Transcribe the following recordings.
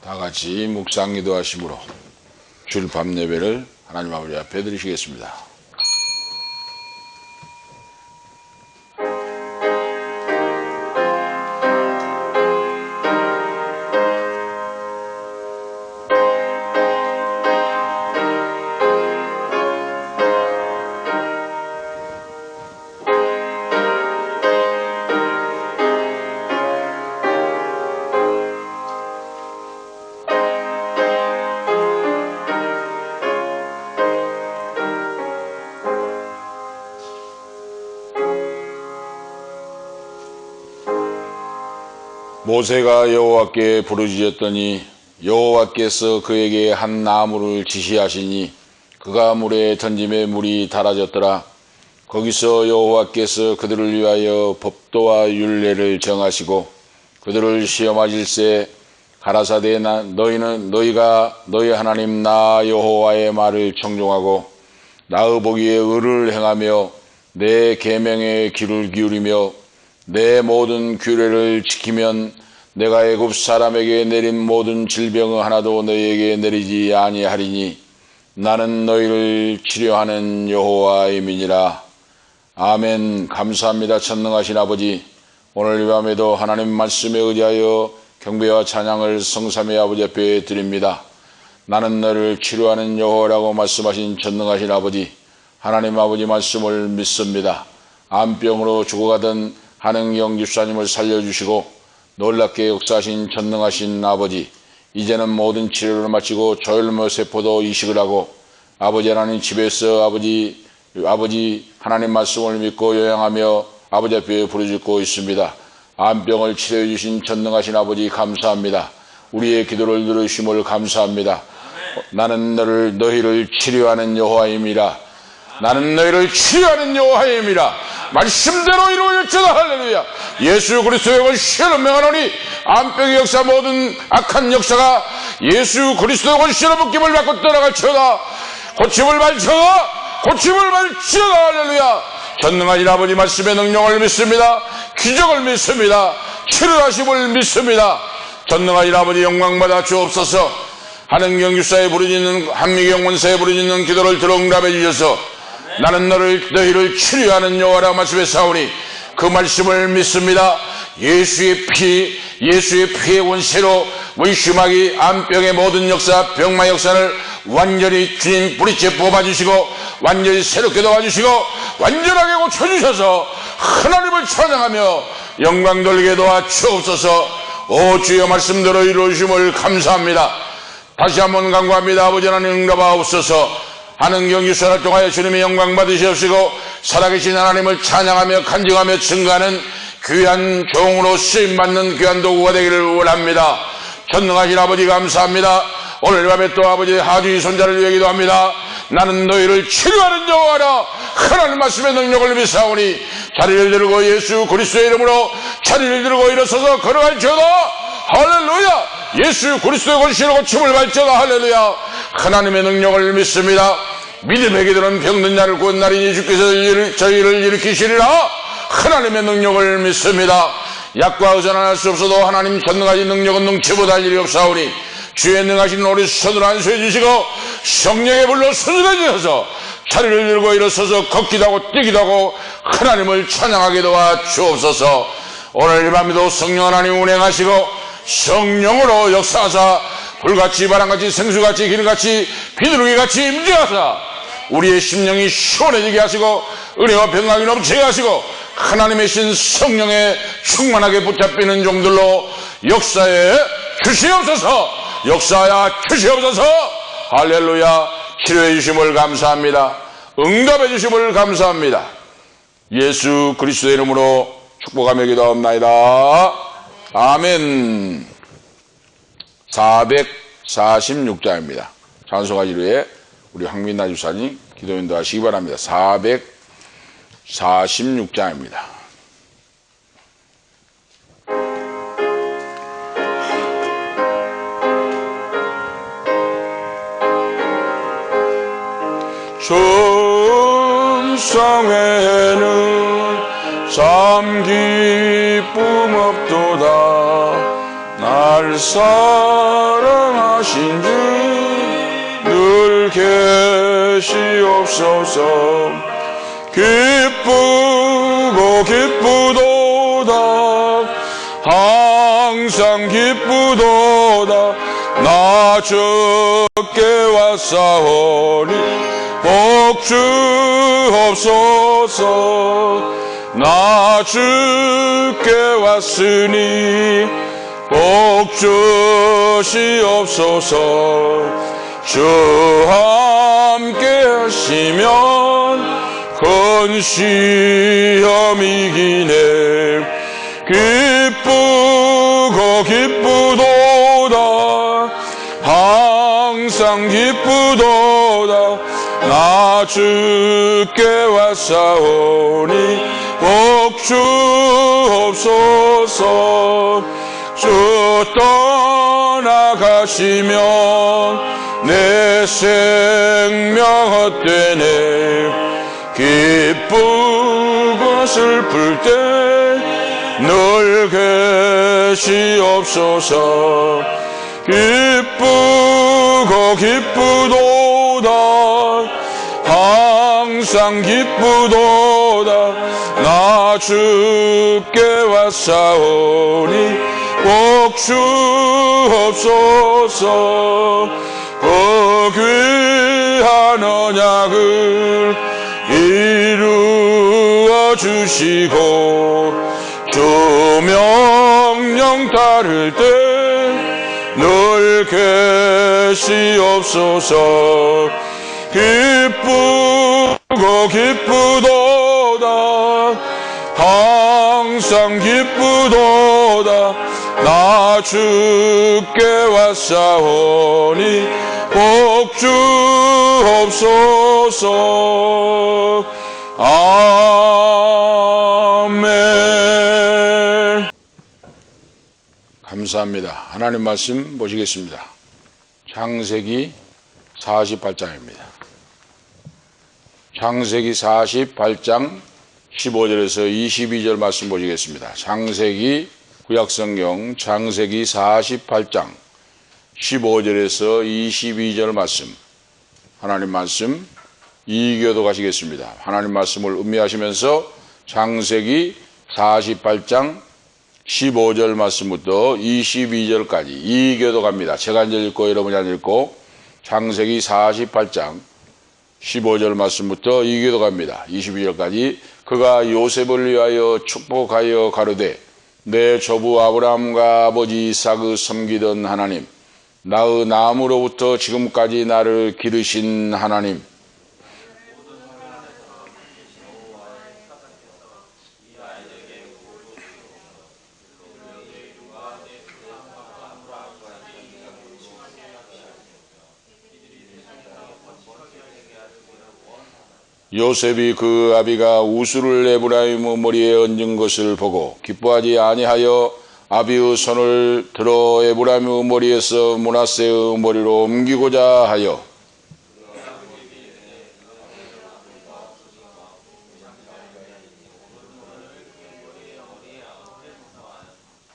다 같이 묵상 기도하심으로 주일 밤 예배를 하나님 아버지 앞에 드리시겠습니다. 모세가 여호와께 부르짖었더니 여호와께서 그에게 한 나무를 지시하시니 그가 물에 던짐에 물이 달아졌더라. 거기서 여호와께서 그들을 위하여 법도와 율례를 정하시고 그들을 시험하실세 가라사대 너희가 너희 하나님 나 여호와의 말을 청종하고 나의 보기에 의를 행하며 내 계명에 귀를 기울이며 내 모든 규례를 지키면 내가 애굽 사람에게 내린 모든 질병을 하나도 너희에게 내리지 아니하리니 나는 너희를 치료하는 여호와임이니라. 아멘. 감사합니다. 전능하신 아버지, 오늘 이 밤에도 하나님 말씀에 의지하여 경배와 찬양을 성삼위 아버지 앞에 드립니다. 나는 너를 치료하는 여호와라고 말씀하신 전능하신 아버지, 하나님 아버지 말씀을 믿습니다. 암병으로 죽어가던 한은경 집사님을 살려주시고 놀랍게 역사하신 전능하신 아버지, 이제는 모든 치료를 마치고 조혈모 세포도 이식을 하고 아버지 하나님 집에서 아버지 하나님 말씀을 믿고 요양하며 아버지 앞에 부르짖고 있습니다. 암병을 치료해 주신 전능하신 아버지 감사합니다. 우리의 기도를 들으심을 감사합니다. 나는 너희를 치료하는 여호와임이라. 나는 너희를 치료하는 여호와임이라. 말씀대로 이루어졌다. 할렐루야. 예수 그리스도의 권세로 명하노니 암병의 역사 모든 악한 역사가 예수 그리스도의 권세로 묶임을 받고 떠나갈지어다. 고침을 받지어다. 고침을 받지어다. 할렐루야. 전능하신 아버지 말씀의 능력을 믿습니다. 기적을 믿습니다. 치료하심을 믿습니다. 전능하신 아버지 영광받아 주옵소서. 한은경 유사에 부르짖는 한미경 원사에 부르짖는 기도를 들어 응답해 주셔서 나는 너희를 치료하는 여호와라 말씀했사오니 그 말씀을 믿습니다. 예수의 피의 원세로 문심하기 암병의 모든 역사, 병마 역사를 완전히 주님 뿌리째 뽑아주시고 완전히 새롭게 도와주시고 완전하게 고쳐주셔서 하나님을 찬양하며 영광 돌리게 도와주옵소서. 오 주여 말씀대로 이루어주심을 감사합니다. 다시 한번 간구합니다. 아버지 하나님 응답하옵소서. 한은경 유사를 통하여 주님의 영광 받으시옵시고 살아계신 하나님을 찬양하며 간증하며 증거하는 귀한 종으로 쓰임받는 귀한 도구가 되기를 원합니다. 전능하신 아버지 감사합니다. 오늘 밤에 또 아버지 하주의 손자를 위해 기도합니다. 나는 너희를 치료하는 여호와라. 하나님 말씀의 능력을 믿사오니 자리를 들고 예수 그리스도의 이름으로 자리를 들고 일어서서 걸어갈지어다. 할렐루야. 예수 그리스도의 권세로 고침을 받지어다. 할렐루야. 하나님의 능력을 믿습니다. 믿음의 기도는 병든 자를 구한 날이니 주께서 저희를 일으키시리라. 하나님의 능력을 믿습니다. 약과 의존은 할 수 없어도 하나님 전능하신 능력은 능치 못할 일이 없사오니 주의 능하신 우리 손을 안수해 주시고 성령의 불로 수술해 주셔서 자리를 들고 일어서서 걷기도 하고 뛰기도 하고 하나님을 찬양하게 도와 주옵소서. 오늘 이 밤에도 성령 하나님 운행하시고 성령으로 역사하사 불같이 바람같이 생수같이 기름같이 비둘기같이 임재하사 우리의 심령이 시원해지게 하시고 은혜와 평강이 넘치게 하시고 하나님의 신 성령에 충만하게 붙잡히는 종들로 역사에 주시옵소서. 역사야 주시옵소서. 할렐루야. 치료해 주심을 감사합니다. 응답해 주심을 감사합니다. 예수 그리스도의 이름으로 축복하며 기도합나이다. 아멘. 446장입니다. 찬송하기를 우리 황민나 주사님 기도인도 하시기 바랍니다. 446장입니다. 충성에는 참 기쁨 없도다. 날 사랑하신 주 늘 계시옵소서. 기쁘고 기쁘도다 항상 기쁘도다 나 주께 왔사오니 복 주옵소서. 나 주께 왔으니 복 주시옵소서. 주 함께 하시면 큰 시험 이기네. 기쁘고 기쁘도다 항상 기쁘도다 나 주께 왔사오니 복 주옵소서. 주 떠나가시면 내 생명 헛되네. 기쁘고 슬플 때 늘 계시옵소서. 기쁘고 기쁘도다 항상 기쁘도다 나 주께 왔사오니 복 주옵소서. 그 귀한 언약을 이루어 주시고 주 명령 따를 때 늘 계시옵소서. 기쁘고 기쁘도다 항상 기쁘도다 나 주께 왔사오니 복 주옵소서. 아멘. 감사합니다. 하나님 말씀 보시겠습니다. 창세기 48장입니다. 창세기 48장 15절에서 22절 말씀 보시겠습니다. 창세기 구약성경 창세기 48장 15절에서 22절 말씀, 하나님 말씀 이교도 가시겠습니다. 하나님 말씀을 음미하시면서 창세기 48장 15절 말씀부터 22절까지 이교도 갑니다. 제가 앉아 읽고 여러분이 앉아 읽고 창세기 48장 15절 말씀부터 이교도 갑니다. 22절까지 그가 요셉을 위하여 축복하여 가로되 내 조부 아브라함과 아버지 이삭을 섬기던 하나님 나의 나무로부터 지금까지 나를 기르신 하나님 요셉이 그 아비가 우수를 에브라임의 머리에 얹은 것을 보고 기뻐하지 아니하여 아비의 손을 들어 에브라임의 머리에서 므낫세의 머리로 옮기고자 하여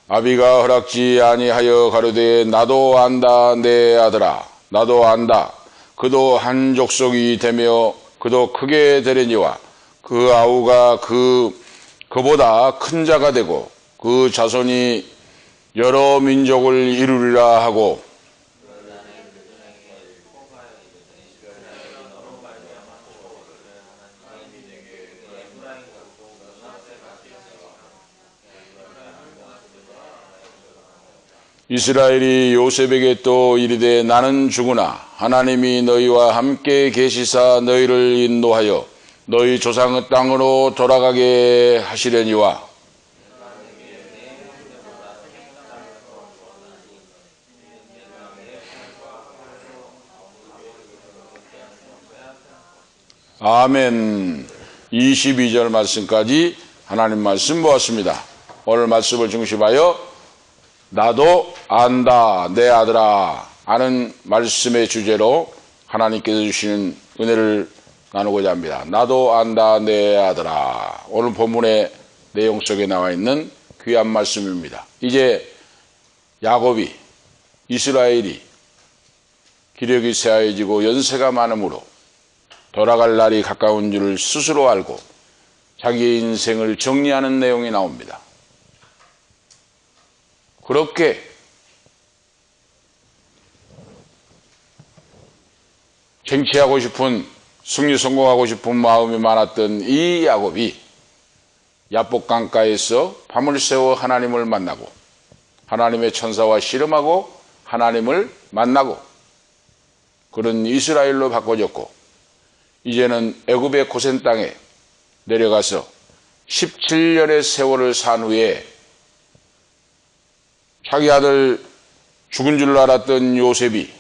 아비가 허락지 아니하여 가로되 나도 안다 내 아들아 나도 안다. 그도 한 족속이 되며 그도 크게 되려니와 그 아우가 그보다 큰 자가 되고 그 자손이 여러 민족을 이루리라 하고 이스라엘이 요셉에게 또 이르되 나는 죽으나 하나님이 너희와 함께 계시사 너희를 인도하여 너희 조상의 땅으로 돌아가게 하시려니와 아멘. 22절 말씀까지 하나님 말씀 보았습니다. 오늘 말씀을 중심하여 나도 안다 내 아들아 하는 말씀의 주제로 하나님께서 주시는 은혜를 나누고자 합니다. 나도 안다 내 아들아. 오늘 본문의 내용 속에 나와 있는 귀한 말씀입니다. 이제 야곱이, 이스라엘이 기력이 쇠하여지고 연세가 많으므로 돌아갈 날이 가까운 줄을 스스로 알고 자기의 인생을 정리하는 내용이 나옵니다. 그렇게 쟁취하고 싶은, 승리 성공하고 싶은 마음이 많았던 이 야곱이 야복 강가에서 밤을 새워 하나님을 만나고 하나님의 천사와 씨름하고 하나님을 만나고 그런 이스라엘로 바꿔졌고, 이제는 애굽의 고센 땅에 내려가서 17년의 세월을 산 후에 자기 아들 죽은 줄 알았던 요셉이,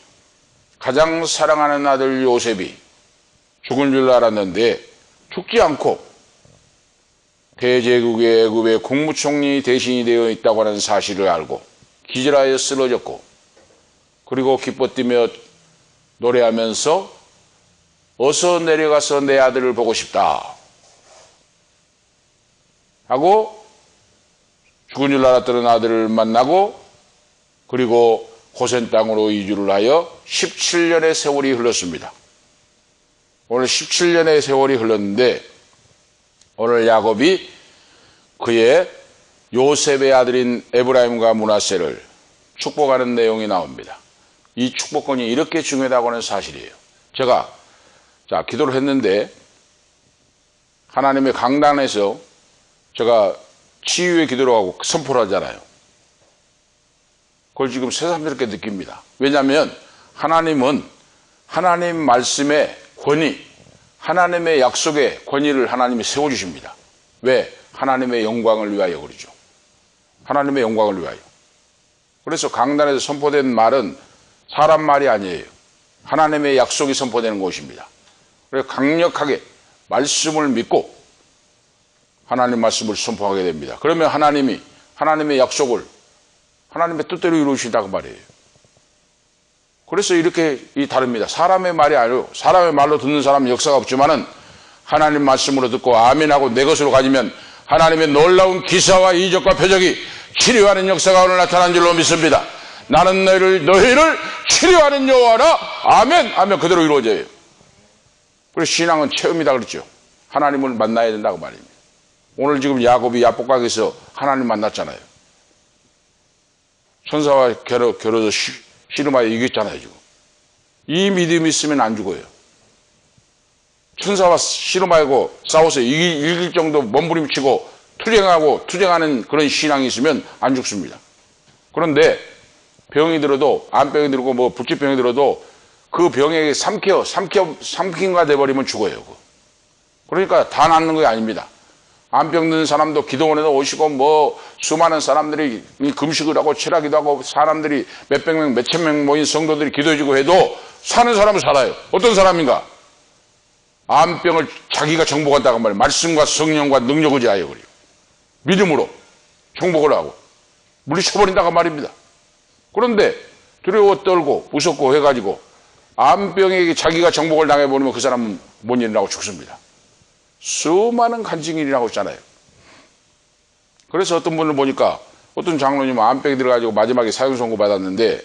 가장 사랑하는 아들 요셉이 죽은 줄 알았는데 죽지 않고 대제국의 애굽의 국무총리 대신이 되어 있다고 하는 사실을 알고 기절하여 쓰러졌고, 그리고 기뻐 뛰며 노래하면서 어서 내려가서 내 아들을 보고 싶다 하고 죽은 줄 알았던 아들을 만나고, 그리고 고센 땅으로 이주를 하여 17년의 세월이 흘렀습니다. 오늘 17년의 세월이 흘렀는데 오늘 야곱이 그의 요셉의 아들인 에브라임과 므낫세를 축복하는 내용이 나옵니다. 이 축복권이 이렇게 중요하다고 하는 사실이에요. 제가 기도를 했는데 하나님의 강단에서 제가 치유의 기도를 하고 선포를 하잖아요. 그걸 지금 새삼스럽게 느낍니다. 왜냐하면 하나님은 하나님 말씀의 권위, 하나님의 약속의 권위를 하나님이 세워주십니다. 왜? 하나님의 영광을 위하여 그러죠. 하나님의 영광을 위하여. 그래서 강단에서 선포된 말은 사람 말이 아니에요. 하나님의 약속이 선포되는 것입니다. 그래서 강력하게 말씀을 믿고 하나님 말씀을 선포하게 됩니다. 그러면 하나님이 하나님의 약속을 하나님의 뜻대로 이루신다고 말이에요. 그래서 이렇게 다릅니다. 사람의 말이 아니고, 사람의 말로 듣는 사람은 역사가 없지만은 하나님 말씀으로 듣고 아멘하고 내 것으로 가지면 하나님의 놀라운 기사와 이적과 표적이 치료하는 역사가 오늘 나타난 줄로 믿습니다. 나는 너희를 치료하는 여호와라. 아멘 하면 그대로 이루어져요. 그래서 신앙은 체험이다 그랬죠. 하나님을 만나야 된다고 말입니다. 오늘 지금 야곱이 야복강에서 하나님 만났잖아요. 천사와 겨뤄서 씨름하여 이겼잖아요. 지금 이 믿음이 있으면 안 죽어요. 천사와 씨름하고 싸워서 이길 정도 몸부림치고 투쟁하는 그런 신앙이 있으면 안 죽습니다. 그런데 병이 들어도, 암병이 들고 뭐 불치병이 들어도 그 병에 삼킨가 돼버리면 죽어요. 그러니까 다 낫는 게 아닙니다. 암병 든 사람도 기도원에도 오시고 뭐 수많은 사람들이 금식을 하고 철학기도 하고 사람들이 몇백 명, 몇천 명 모인 성도들이 기도해주고 해도 사는 사람은 살아요. 어떤 사람인가? 암병을 자기가 정복한다고 말이에요. 말씀과 성령과 능력을 지하여 그래요. 믿음으로 정복을 하고 물리쳐버린다고 말입니다. 그런데 두려워 떨고 무섭고 해가지고 암병에게 자기가 정복을 당해버리면 그 사람은 못 일어나고 죽습니다. 수많은 간증이 일어나고 있잖아요. 그래서 어떤 분을 보니까 어떤 장로님은 암병이 들어가지고 마지막에 사형 선고 받았는데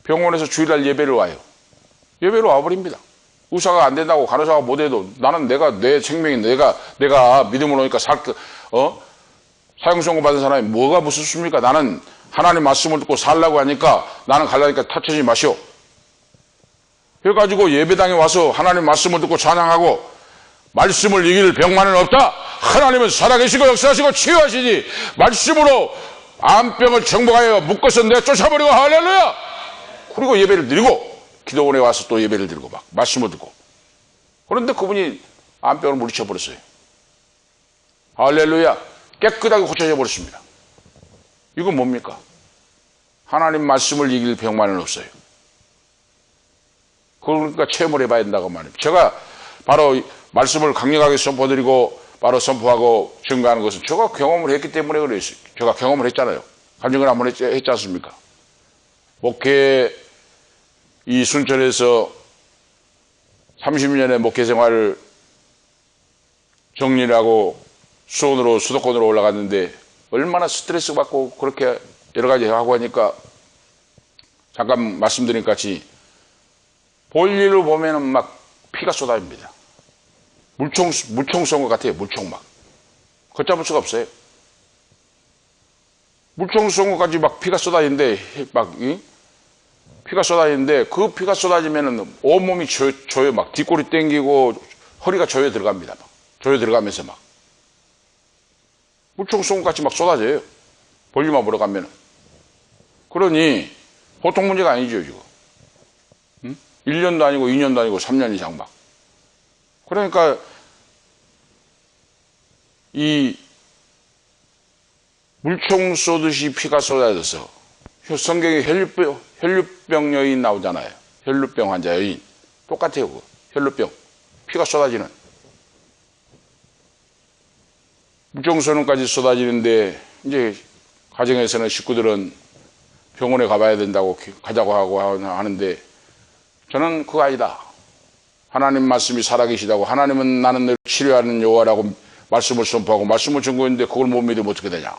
병원에서 주일날 예배를 와요. 예배로 와버립니다. 의사가 안 된다고 간호사가 못해도 나는 내 생명이 내가 믿음으로 오니까 사형 선고 받은 사람이 뭐가 무섭습니까? 나는 하나님 말씀을 듣고 살라고 하니까 나는 갈라니까 타치지 마시오. 그래가지고 예배당에 와서 하나님 말씀을 듣고 찬양하고 말씀을 이길 병만은 없다. 하나님은 살아계시고 역사하시고 치유하시니 말씀으로 암병을 정복하여 묶어서 내쫓아버리고 할렐루야. 그리고 예배를 드리고 기도원에 와서 또 예배를 드리고 막 말씀을 듣고. 그런데 그분이 암병을 물리쳐버렸어요. 할렐루야. 깨끗하게 고쳐져 버렸습니다. 이건 뭡니까? 하나님 말씀을 이길 병만은 없어요. 그러니까 체험을 해봐야 된다고 말입니다. 제가 바로 말씀을 강력하게 선포드리고 바로 선포하고 증거하는 것은 제가 경험을 했기 때문에 그랬어요. 제가 경험을 했잖아요. 간증을 한번 했지 않습니까? 목회 이 순천에서 30년의 목회 생활을 정리를 하고 수도권으로 올라갔는데 얼마나 스트레스 받고 그렇게 여러 가지 하고 하니까 잠깐 말씀드린 것 같이 볼일을 보면은 막 피가 쏟아집니다. 물총 쏜 것 같아요. 물총 막. 걷잡을 수가 없어요. 물총 쏜 것까지 막 피가 쏟아지는데, 피가 쏟아지는데, 그 피가 쏟아지면은 온몸이 조여, 막 뒷골이 땡기고 허리가 조여 들어갑니다. 막. 조여 들어가면서 막. 물총 쏜 것같이 막 쏟아져요. 볼일만 보러 가면은. 그러니, 보통 문제가 아니죠, 지금. 1년도 아니고 2년도 아니고 3년 이상 막. 그러니까 이 물총 쏘듯이 피가 쏟아져서 성경에 혈류병 여인 나오잖아요. 혈류병 환자 여인. 똑같아요. 그거. 혈류병. 피가 쏟아지는. 물총 쏘는까지 쏟아지는데 이제 가정에서는 식구들은 병원에 가봐야 된다고 가자고 하고 하는데 저는 그거 아니다. 하나님 말씀이 살아계시다고 하나님은 나는 너를 치료하는 여호와라고 말씀을 선포하고 말씀을 증거했는데 그걸 못 믿으면 어떻게 되냐.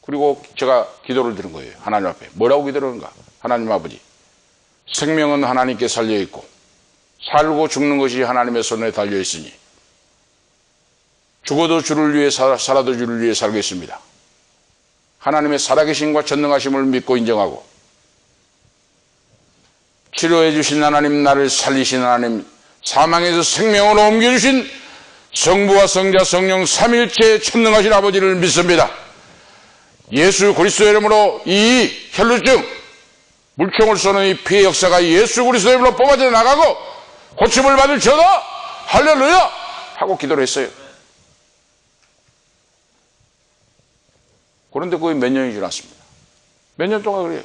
그리고 제가 기도를 드린 거예요. 하나님 앞에. 뭐라고 기도하는가. 하나님 아버지, 생명은 하나님께 살려있고 살고 죽는 것이 하나님의 손에 달려있으니 죽어도 주를 위해 살아도 주를 위해 살겠습니다. 하나님의 살아계심과 전능하심을 믿고 인정하고 치료해 주신 하나님, 나를 살리신 하나님, 사망에서 생명으로 옮겨주신 성부와 성자 성령 삼일체 전능하신 아버지를 믿습니다. 예수 그리스도의 이름으로 이 혈루증, 물총을 쏘는 이 피의 역사가 예수 그리스도의 이름으로 뽑아져 나가고 고침을 받을 저다 할렐루야 하고 기도를 했어요. 그런데 거의 몇 년이 지났습니다. 몇 년 동안 그래요.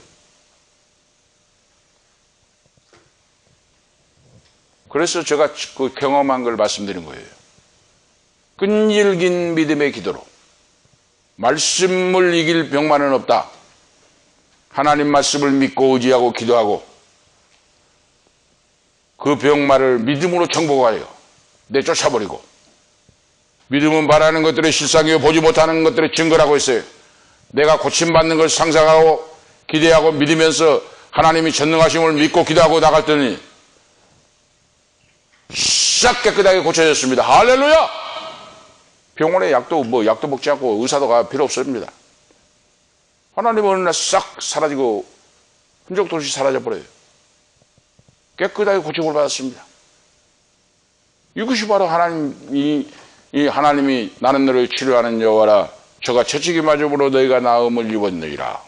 그래서 제가 그 경험한 걸 말씀드린 거예요. 끈질긴 믿음의 기도로 말씀을 이길 병만은 없다. 하나님 말씀을 믿고 의지하고 기도하고 그 병마를 믿음으로 정복하여 내쫓아버리고 믿음은 바라는 것들의 실상이요 보지 못하는 것들의 증거라고 했어요. 내가 고침받는 걸 상상하고 기대하고 믿으면서 하나님이 전능하심을 믿고 기도하고 나갔더니 싹 깨끗하게 고쳐졌습니다. 할렐루야! 병원에 약도 먹지 않고 의사도 가 필요 없습니다. 하나님은 어느 날 싹 사라지고 흔적도 없이 사라져버려요. 깨끗하게 고침을 받았습니다. 이것이 바로 하나님이 나는 너를 치료하는 여호와라. 저가 채찍이 맞음으로 너희가 나음을 입었느니라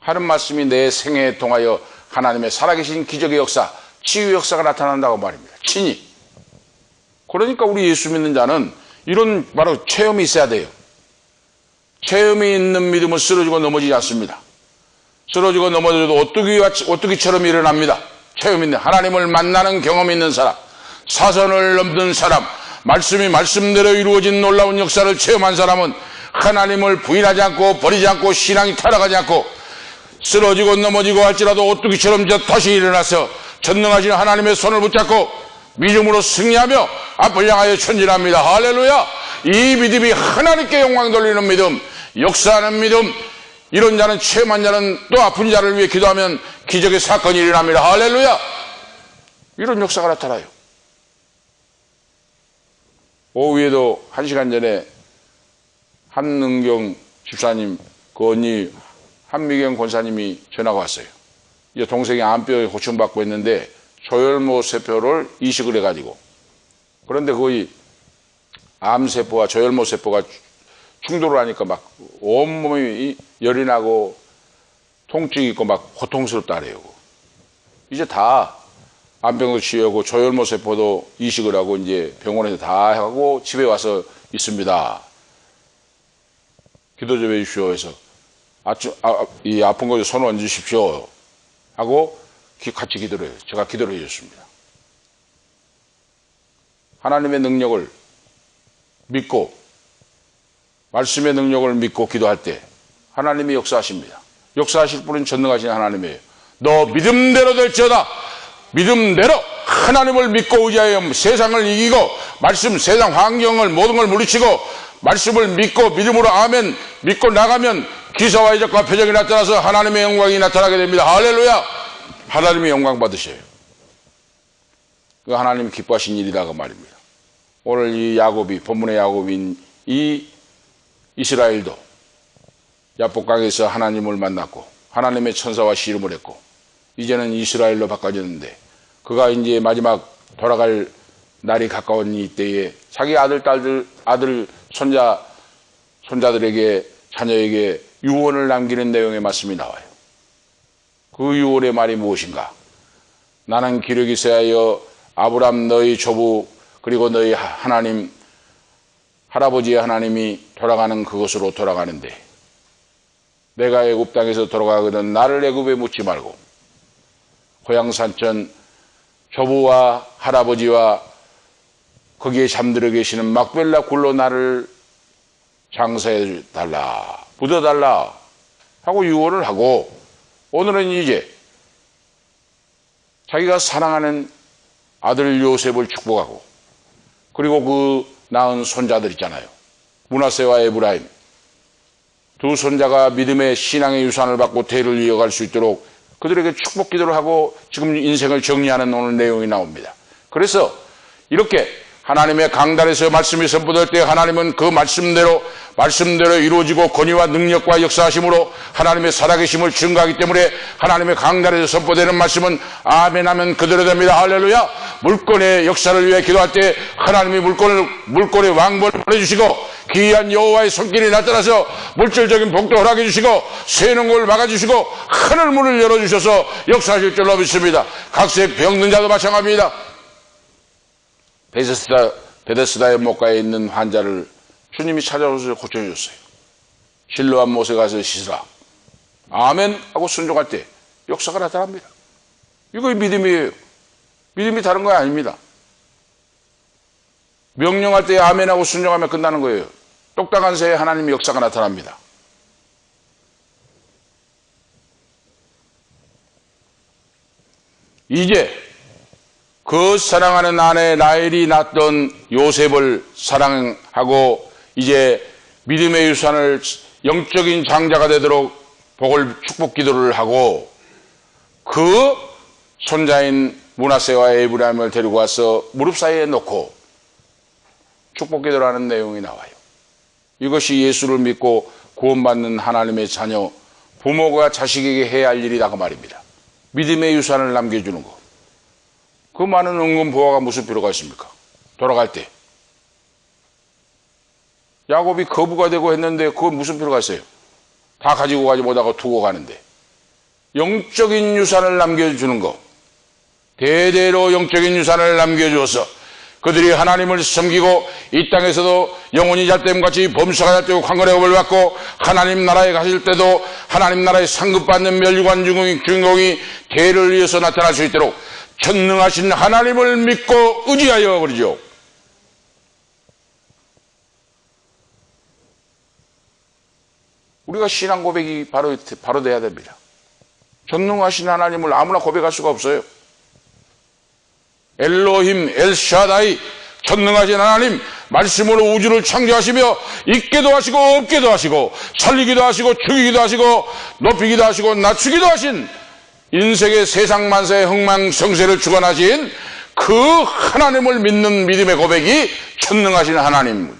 하는 말씀이 내 생애에 통하여 하나님의 살아계신 기적의 역사, 치유 역사가 나타난다고 말입니다. 친히. 그러니까 우리 예수 믿는 자는 이런 바로 체험이 있어야 돼요. 체험이 있는 믿음은 쓰러지고 넘어지지 않습니다. 쓰러지고 넘어져도 오뚜기처럼 일어납니다. 체험 있는 하나님을 만나는 경험이 있는 사람, 사선을 넘는 사람, 말씀이 말씀대로 이루어진 놀라운 역사를 체험한 사람은 하나님을 부인하지 않고 버리지 않고 신앙이 타락하지 않고 쓰러지고 넘어지고 할지라도 오뚜기처럼 다시 일어나서 전능하신 하나님의 손을 붙잡고 믿음으로 승리하며 앞을 향하여 전진합니다. 할렐루야! 이 믿음이 하나님께 영광 돌리는 믿음, 역사하는 믿음, 이런 자는 체험한 자는 또 아픈 자를 위해 기도하면 기적의 사건이 일어납니다. 할렐루야! 이런 역사가 나타나요. 오후에도 1시간 전에 한능경 집사님, 그 언니 한미경 권사님이 전화가 왔어요. 이제 동생이 암뼈에 고침받고 있는데 조혈모 세포를 이식을 해가지고, 그런데 거의 암세포와 조혈모 세포가 충돌을 하니까 막 온몸이 열이 나고 통증이 있고 막 고통스럽다 그래요. 이제 다 암병도 치유하고 조혈모 세포도 이식을 하고 이제 병원에서 다 하고 집에 와서 있습니다. 기도 좀 해주십시오 해서 이 아픈 곳에 손 얹으십시오 하고 같이 기도를 해요. 제가 기도를 해줬습니다. 하나님의 능력을 믿고 말씀의 능력을 믿고 기도할 때 하나님이 역사하십니다. 역사하실 분은 전능하신 하나님이에요. 너 믿음대로 될지어다. 믿음대로 하나님을 믿고 의지하여 세상을 이기고 말씀, 세상 환경을 모든 걸 물리치고 말씀을 믿고 믿음으로 아멘 믿고 나가면 기사와 이적과 표적이 나타나서 하나님의 영광이 나타나게 됩니다. 할렐루야! 하나님의 영광 받으셔요. 그 하나님이 기뻐하신 일이다 그 말입니다. 오늘 이 야곱이, 본문의 야곱인 이 이스라엘도 야복강에서 하나님을 만났고 하나님의 천사와 씨름을 했고 이제는 이스라엘로 바꿔졌는데 그가 이제 마지막 돌아갈 날이 가까운 이때에 자기 아들, 딸들, 아들, 손자들에게, 자녀에게 유언을 남기는 내용의 말씀이 나와요. 그 유언의 말이 무엇인가? 나는 기력이 세하여 아브람 너희 조부 그리고 너희 하나님 할아버지의 하나님이 돌아가는 그곳으로 돌아가는데 내가 애굽 땅에서 돌아가거든 나를 애굽에 묻지 말고 고향 산천 조부와 할아버지와 거기에 잠들어 계시는 막벨라 굴로 나를 장사해 달라, 묻어달라 하고 유언을 하고 오늘은 이제 자기가 사랑하는 아들 요셉을 축복하고 그리고 그 낳은 손자들 있잖아요. 므낫세와 에브라임 두 손자가 믿음의 신앙의 유산을 받고 대를 이어갈 수 있도록 그들에게 축복 기도를 하고 지금 인생을 정리하는 오늘 내용이 나옵니다. 그래서 이렇게 하나님의 강단에서 말씀이 선포될 때 하나님은 그 말씀대로 이루어지고 권위와 능력과 역사하심으로 하나님의 살아계심을 증거하기 때문에 하나님의 강단에서 선포되는 말씀은 아멘 하면 그대로 됩니다. 할렐루야. 물권의 역사를 위해 기도할 때 하나님이 물권의 왕벌을 보내주시고 기이한 여호와의 손길이 나타나서 물질적인 복도 허락해 주시고 새는 곳을 막아주시고 하늘 문을 열어주셔서 역사하실 줄로 믿습니다. 각세 병든 자도 마찬가지입니다. 베데스다의 목가에 있는 환자를 주님이 찾아오셔서 고쳐주셨어요. 실로암 못에 가서 씻으라. 아멘 하고 순종할 때 역사가 나타납니다. 이거 믿음이에요. 믿음이 다른 거 아닙니다. 명령할 때 아멘 하고 순종하면 끝나는 거예요. 똑딱한 새에 하나님의 역사가 나타납니다. 이제 그 사랑하는 아내 라헬이 낳던 요셉을 사랑하고 이제 믿음의 유산을 영적인 장자가 되도록 복을 축복 기도를 하고 그 손자인 므낫세와 에브라임을 데리고 와서 무릎 사이에 놓고 축복 기도를 하는 내용이 나와요. 이것이 예수를 믿고 구원받는 하나님의 자녀 부모가 자식에게 해야 할 일이다 그 말입니다. 믿음의 유산을 남겨주는 것. 그 많은 은근 보화가 무슨 필요가 있습니까? 돌아갈 때 야곱이 거부가 되고 했는데 그거 무슨 필요가 있어요? 다 가지고 가지 못하고 두고 가는데 영적인 유산을 남겨주는 것, 대대로 영적인 유산을 남겨주어서 그들이 하나님을 섬기고 이 땅에서도 영혼이 잣됨같이 범사가 잣되고 광건의 업을 받고 하나님 나라에 가실 때도 하나님 나라에 상급받는 멸류관 주인공이 대를 이어서 나타날 수 있도록 전능하신 하나님을 믿고 의지하여 그러죠. 우리가 신앙 고백이 바로 돼야 됩니다. 전능하신 하나님을 아무나 고백할 수가 없어요. 엘로힘, 엘샤다이, 전능하신 하나님, 말씀으로 우주를 창조하시며 있게도 하시고 없게도 하시고 살리기도 하시고 죽이기도 하시고 높이기도 하시고 낮추기도 하신 인생의 세상 만사의 흥망성쇠를 주관하신 그 하나님을 믿는 믿음의 고백이 전능하신 하나님,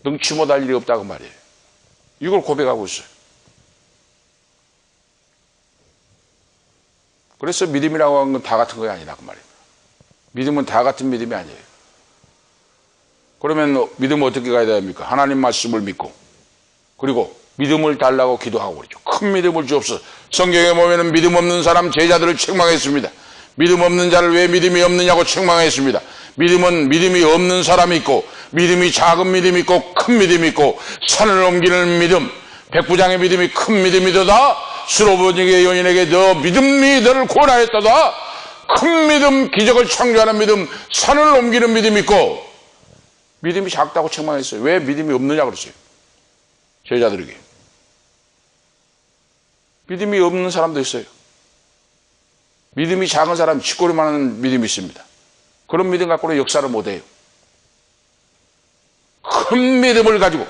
능치 못할 일이 없다고 말이에요. 이걸 고백하고 있어요. 그래서 믿음이라고 하는 건 다 같은 거 아니라 그 말이에요. 믿음은 다 같은 믿음이 아니에요. 그러면 믿음은 어떻게 가야 됩니까? 하나님 말씀을 믿고 그리고 믿음을 달라고 기도하고 그러죠. 큰 믿음을 주옵소서. 성경에 보면 믿음 없는 사람 제자들을 책망했습니다. 믿음 없는 자를 왜 믿음이 없느냐고 책망했습니다. 믿음은 믿음이 없는 사람이 있고 믿음이 작은 믿음이 있고 큰 믿음이 있고 산을 옮기는 믿음, 백부장의 믿음이 큰 믿음이도다. 수로버니게 여인에게 너 믿음이 너를 구원하였다다. 큰 믿음, 기적을 창조하는 믿음, 산을 옮기는 믿음이 있고 믿음이 작다고 책망했어요. 왜 믿음이 없느냐 그랬어요. 제자들에게. 믿음이 없는 사람도 있어요. 믿음이 작은 사람, 짓거리만 하는 믿음이 있습니다. 그런 믿음 갖고는 역사를 못해요. 큰 믿음을 가지고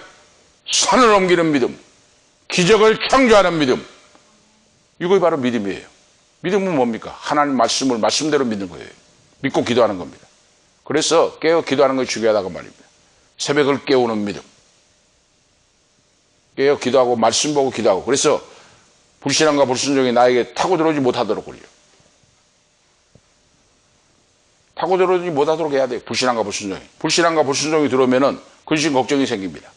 산을 옮기는 믿음, 기적을 창조하는 믿음, 이거 바로 믿음이에요. 믿음은 뭡니까? 하나님 말씀을 말씀대로 믿는 거예요. 믿고 기도하는 겁니다. 그래서 깨어 기도하는 것이 중요하다고 말입니다. 새벽을 깨우는 믿음, 깨어 기도하고 말씀 보고 기도하고. 그래서 불신앙과 불순종이 나에게 타고 들어오지 못하도록 그래요. 타고 들어오지 못하도록 해야 돼요. 불신앙과 불순종이. 불신앙과 불순종이 들어오면은 근심 걱정이 생깁니다.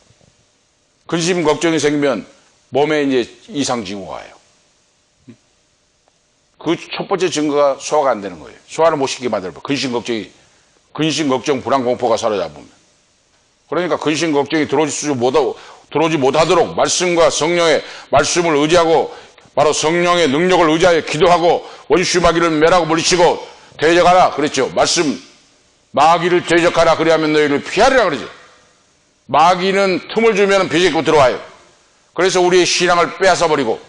근심 걱정이 생기면 몸에 이제 이상 징후가 와요. 그 첫 번째 증거가 소화가 안 되는 거예요. 소화를 못 시키게 만들어. 근심 걱정, 불안, 공포가 사로잡으면. 그러니까 근심 걱정이 들어오지 못하도록 말씀과 성령의 말씀을 의지하고 바로 성령의 능력을 의지하여 기도하고 원수 마귀를 멸하고 물리치고 대적하라 그랬죠. 말씀, 마귀를 대적하라 그리하면 너희를 피하리라 그러죠. 마귀는 틈을 주면 비집고 들어와요. 그래서 우리의 신앙을 빼앗아버리고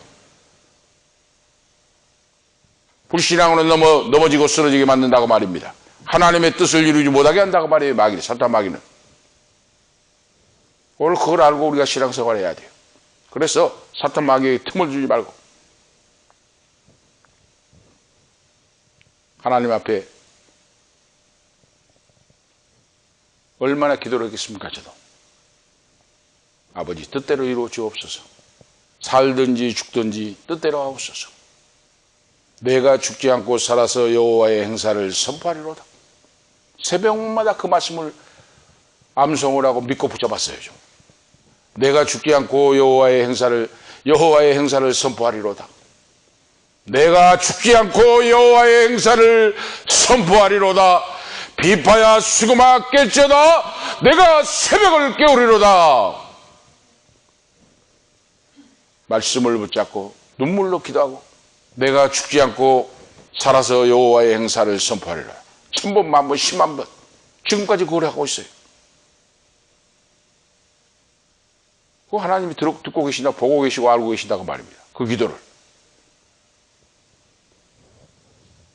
불신앙으로 넘어지고 쓰러지게 만든다고 말입니다. 하나님의 뜻을 이루지 못하게 한다고 말이에요. 마귀는, 사탄 마귀는. 오늘 그걸 알고 우리가 신앙생활을 해야 돼요. 그래서 사탄 마귀에게 틈을 주지 말고 하나님 앞에 얼마나 기도를 했겠습니까? 저도 아버지 뜻대로 이루어 주옵소서. 살든지 죽든지 뜻대로 하옵소서. 내가 죽지 않고 살아서 여호와의 행사를 선포하리로다. 새벽마다 그 말씀을 암송을 하고 믿고 붙잡았어요. 좀. 내가 죽지 않고 여호와의 행사를 선포하리로다. 내가 죽지 않고 여호와의 행사를 선포하리로다. 비파야 수금아 깰지어다. 내가 새벽을 깨우리로다. 말씀을 붙잡고 눈물로 기도하고 내가 죽지 않고 살아서 여호와의 행사를 선포하리라. 1000번, 10,000번, 100,000번 지금까지 그걸 하고 있어요. 그 하나님이 듣고 계신다, 보고 계시고 알고 계신다고 말입니다. 그 기도를.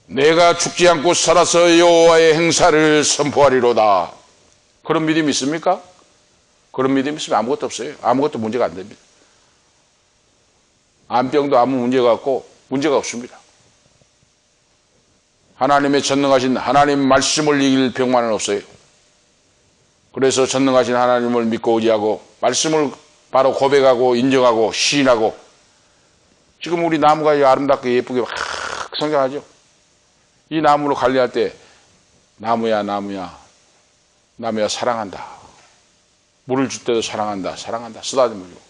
내가 죽지 않고 살아서 여호와의 행사를 선포하리로다. 그런 믿음이 있습니까? 그런 믿음이 있으면 아무것도 없어요. 아무것도 문제가 안 됩니다. 암병도 아무 문제가 없고 문제가 없습니다. 하나님의 전능하신 하나님 말씀을 이길 병만은 없어요. 그래서 전능하신 하나님을 믿고 의지하고 말씀을 바로 고백하고 인정하고 시인하고. 지금 우리 나무가 아름답게 예쁘게 막 성장하죠. 이 나무로 관리할 때 나무야 사랑한다. 물을 줄 때도 사랑한다 쓰다듬어 주고.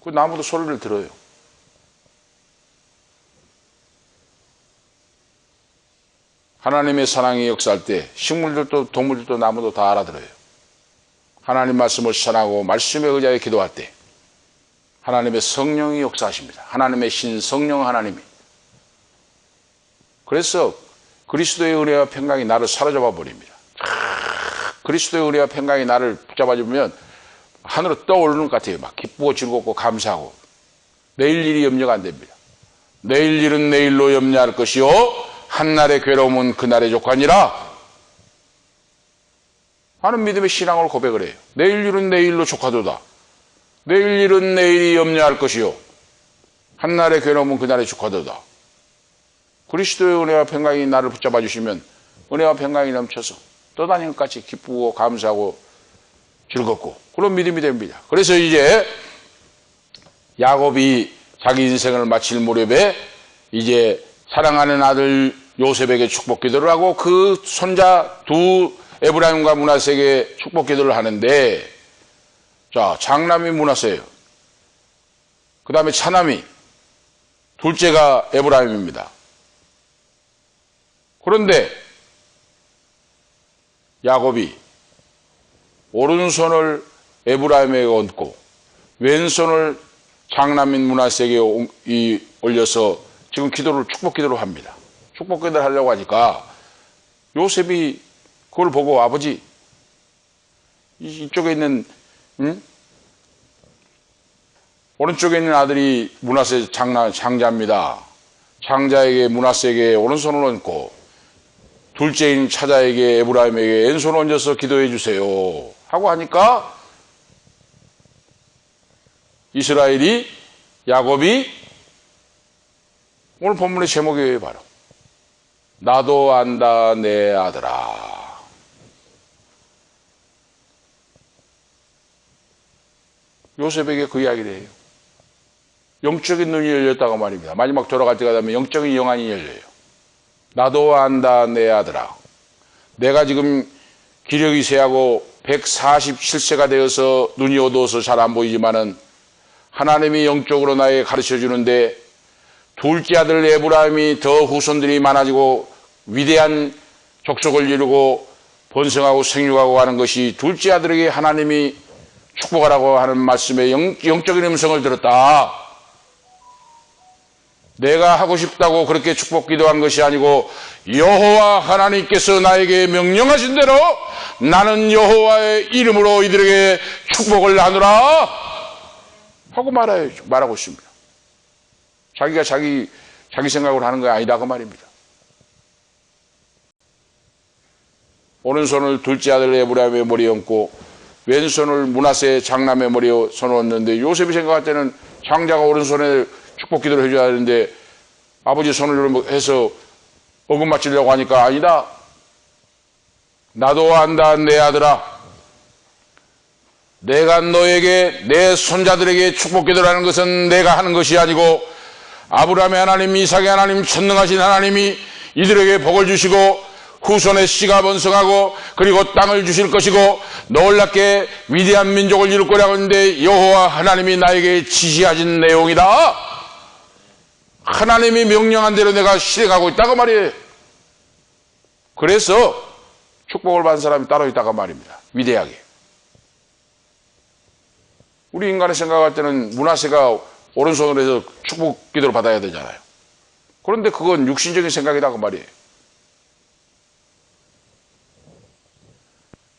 그 나무도 소리를 들어요. 하나님의 사랑이 역사할 때 식물들도 동물들도 나무도 다 알아들어요. 하나님 말씀을 전하고 말씀에 의지하여 기도할 때 하나님의 성령이 역사하십니다. 하나님의 신성령 하나님이. 그래서 그리스도의 은혜와 평강이 나를 사로잡아 버립니다. 그리스도의 은혜와 평강이 나를 붙잡아주면 하늘로 떠오르는 것 같아요. 막 기쁘고 즐겁고 감사하고. 내일 일이 염려가 안 됩니다. 내일 일은 내일로 염려할 것이요 한날의 괴로움은 그날의 족하니라 하는 믿음의 신앙을 고백을 해요. 내일 일은 내일로 족하도다. 내일 일은 내일이 염려할 것이요 한날의 괴로움은 그날의 족하도다. 그리스도의 은혜와 평강이 나를 붙잡아 주시면 은혜와 평강이 넘쳐서 떠다니는 것 같이 기쁘고 감사하고 즐겁고 그런 믿음이 됩니다. 그래서 이제 야곱이 자기 인생을 마칠 무렵에 이제 사랑하는 아들 요셉에게 축복 기도를 하고 그 손자 두 에브라임과 므낫세에게 축복 기도를 하는데, 자, 장남이 므낫세예요. 그 다음에 차남이, 둘째가 에브라임입니다. 그런데 야곱이 오른손을 에브라임에게 얹고 왼손을 장남인 므낫세에게 올려서 지금 축복 기도를 합니다. 축복 기도를 하려고 하니까 요셉이 그걸 보고 아버지 이쪽에 있는 오른쪽에 있는 아들이 장자입니다. 장자에게 므낫세에게 오른손을 얹고 둘째인 차자에게 에브라임에게 왼손 얹어서 기도해 주세요 하고 하니까 이스라엘이 야곱이 오늘 본문의 제목이에요. 바로 나도 안다 내 아들아. 요셉에게 그 이야기를 해요. 영적인 눈이 열렸다고 말입니다. 마지막 돌아갈 때가 되면 영적인 영안이 열려요. 나도 안다 내 아들아. 내가 지금 기력이 쇠하고 147세가 되어서 눈이 어두워서 잘 안 보이지만은 하나님이 영적으로 나에게 가르쳐 주는데 둘째 아들 에브라임이 더 후손들이 많아지고 위대한 족속을 이루고 번성하고 생육하고 하는 것이 둘째 아들에게 하나님이 축복하라고 하는 말씀에 영적인 음성을 들었다. 내가 하고 싶다고 그렇게 축복 기도한 것이 아니고 여호와 하나님께서 나에게 명령하신 대로 나는 여호와의 이름으로 이들에게 축복을 나누라 하고 말하고 있습니다. 자기가 자기 생각으로 하는 거 아니다 그 말입니다. 오른손을 둘째 아들 에브라임의 머리에 얹고 왼손을 므낫세 장남의 머리에 손을 얹는데 요셉이 생각할 때는 장자가 오른손에 축복 기도를 해줘야 되는데 아버지 손을 해서 어금 맞추려고 하니까 아니다. 나도 안다 내 아들아. 내가 너에게 내 손자들에게 축복 기도를 하는 것은 내가 하는 것이 아니고 아브라함의 하나님 이삭의 하나님 전능하신 하나님이 이들에게 복을 주시고 후손의 씨가 번성하고 그리고 땅을 주실 것이고 놀랍게 위대한 민족을 이룰 거라고 하는데 여호와 하나님이 나에게 지시하신 내용이다. 하나님이 명령한 대로 내가 실행하고 있다고 말이에요. 그래서 축복을 받은 사람이 따로 있다고 말입니다. 위대하게. 우리 인간이 생각할 때는 므낫세가 오른손으로 해서 축복 기도를 받아야 되잖아요. 그런데 그건 육신적인 생각이라고 말이에요.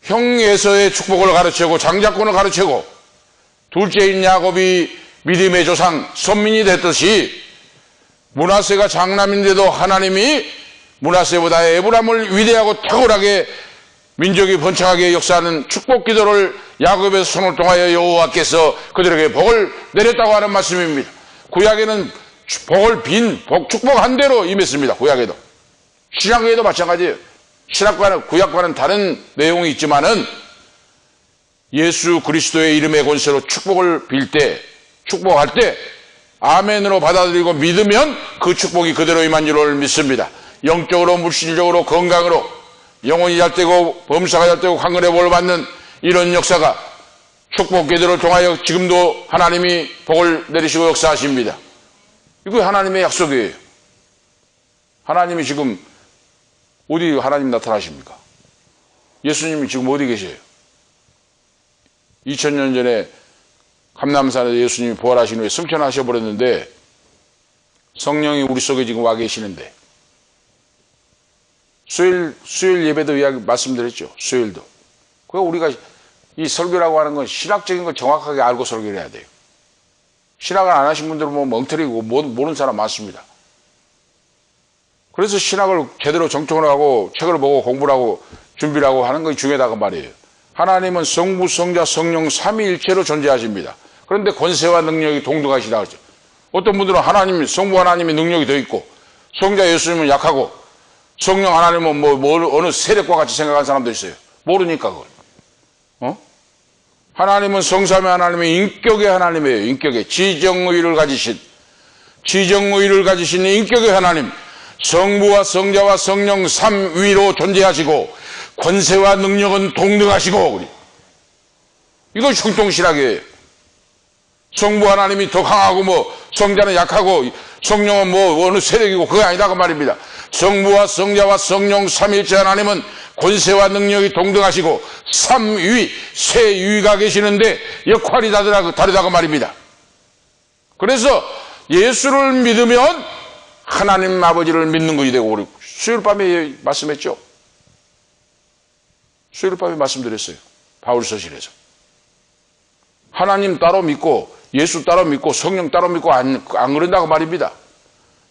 형 에서의 축복을 가르치고 장자권을 가르치고 둘째인 야곱이 믿음의 조상 선민이 됐듯이 므낫세가 장남인데도 하나님이 므낫세보다 에브라임을 위대하고 탁월하게 민족이 번창하게 역사하는 축복 기도를 야곱의 손을 통하여 여호와께서 그들에게 복을 내렸다고 하는 말씀입니다. 구약에는 복을 축복한 대로 임했습니다. 구약에도. 신약에도 마찬가지예요. 신약과는 구약과는 다른 내용이 있지만은 예수 그리스도의 이름의 권세로 축복을 빌 때, 축복할 때 아멘으로 받아들이고 믿으면 그 축복이 그대로 임한 줄을 믿습니다. 영적으로 물질적으로 건강으로 영혼이 잘 되고 범사가 잘 되고 강건의 복을 받는 이런 역사가 축복 기도를 통하여 지금도 하나님이 복을 내리시고 역사하십니다. 이거 하나님의 약속이에요. 하나님이 지금 어디 하나님 나타나십니까? 예수님이 지금 어디 계세요? 2000년 전에 감람산에서 예수님이 부활하신 후에 승천하셔 버렸는데 성령이 우리 속에 지금 와 계시는데 수요일 예배도 이야기 말씀드렸죠. 수요일도. 그러니까 우리가 이 설교라고 하는 건 신학적인 걸 정확하게 알고 설교를 해야 돼요. 신학을 안 하신 분들은 뭐 멍터리고 모르는 사람 많습니다. 그래서 신학을 제대로 정통을 하고 책을 보고 공부를 하고 준비를 하고 하는 것이 중요하다고 말이에요. 하나님은 성부, 성자, 성령 삼위일체로 존재하십니다. 그런데 권세와 능력이 동등하시다 그랬죠. 어떤 분들은 성부 하나님의 능력이 더 있고 성자 예수님은 약하고 성령 하나님은 어느 세력과 같이 생각하는 사람도 있어요. 모르니까 그걸. 하나님은 성삼위 하나님의 인격의 하나님이에요. 인격의 지정의를 가지신 인격의 하나님. 성부와 성자와 성령 삼위로 존재하시고 권세와 능력은 동등하시고 이거 형통신학이에요. 성부 하나님이 더 강하고 성자는 약하고 성령은 어느 세력이고 그게 아니다고 말입니다. 성부와 성자와 성령 삼위일체 하나님은 권세와 능력이 동등하시고 삼위 세 위가 계시는데 역할이 다르다고 말입니다. 그래서 예수를 믿으면 하나님 아버지를 믿는 것이 되고 우리 수요일 밤에 말씀했죠. 수요일 밤에 말씀드렸어요. 바울서실에서. 하나님 따로 믿고 예수 따로 믿고 성령 따로 믿고 안 그런다고 말입니다.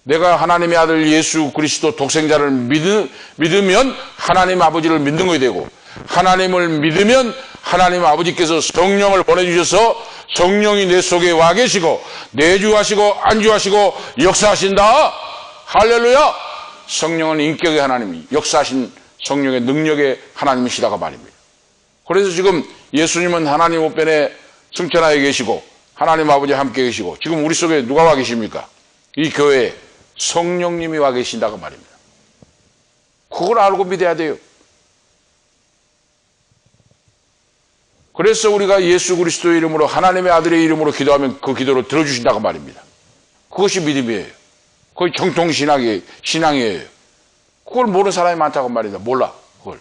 내가 하나님의 아들 예수 그리스도 독생자를 믿으면 하나님 아버지를 믿는 것이 되고, 하나님을 믿으면 하나님 아버지께서 성령을 보내주셔서 성령이 내 속에 와 계시고 내주하시고 안주하시고 역사하신다. 할렐루야. 성령은 인격의 하나님, 역사하신 성령의 능력의 하나님이시다가 말입니다. 그래서 지금 예수님은 하나님 우편에 승천하여 계시고 하나님 아버지와 함께 계시고, 지금 우리 속에 누가 와 계십니까? 이 교회에 성령님이 와 계신다고 말입니다. 그걸 알고 믿어야 돼요. 그래서 우리가 예수 그리스도의 이름으로, 하나님의 아들의 이름으로 기도하면 그 기도를 들어주신다고 말입니다. 그것이 믿음이에요. 그게 정통신앙이에요. 그걸 모르는 사람이 많다고 말입니다. 몰라. 그걸.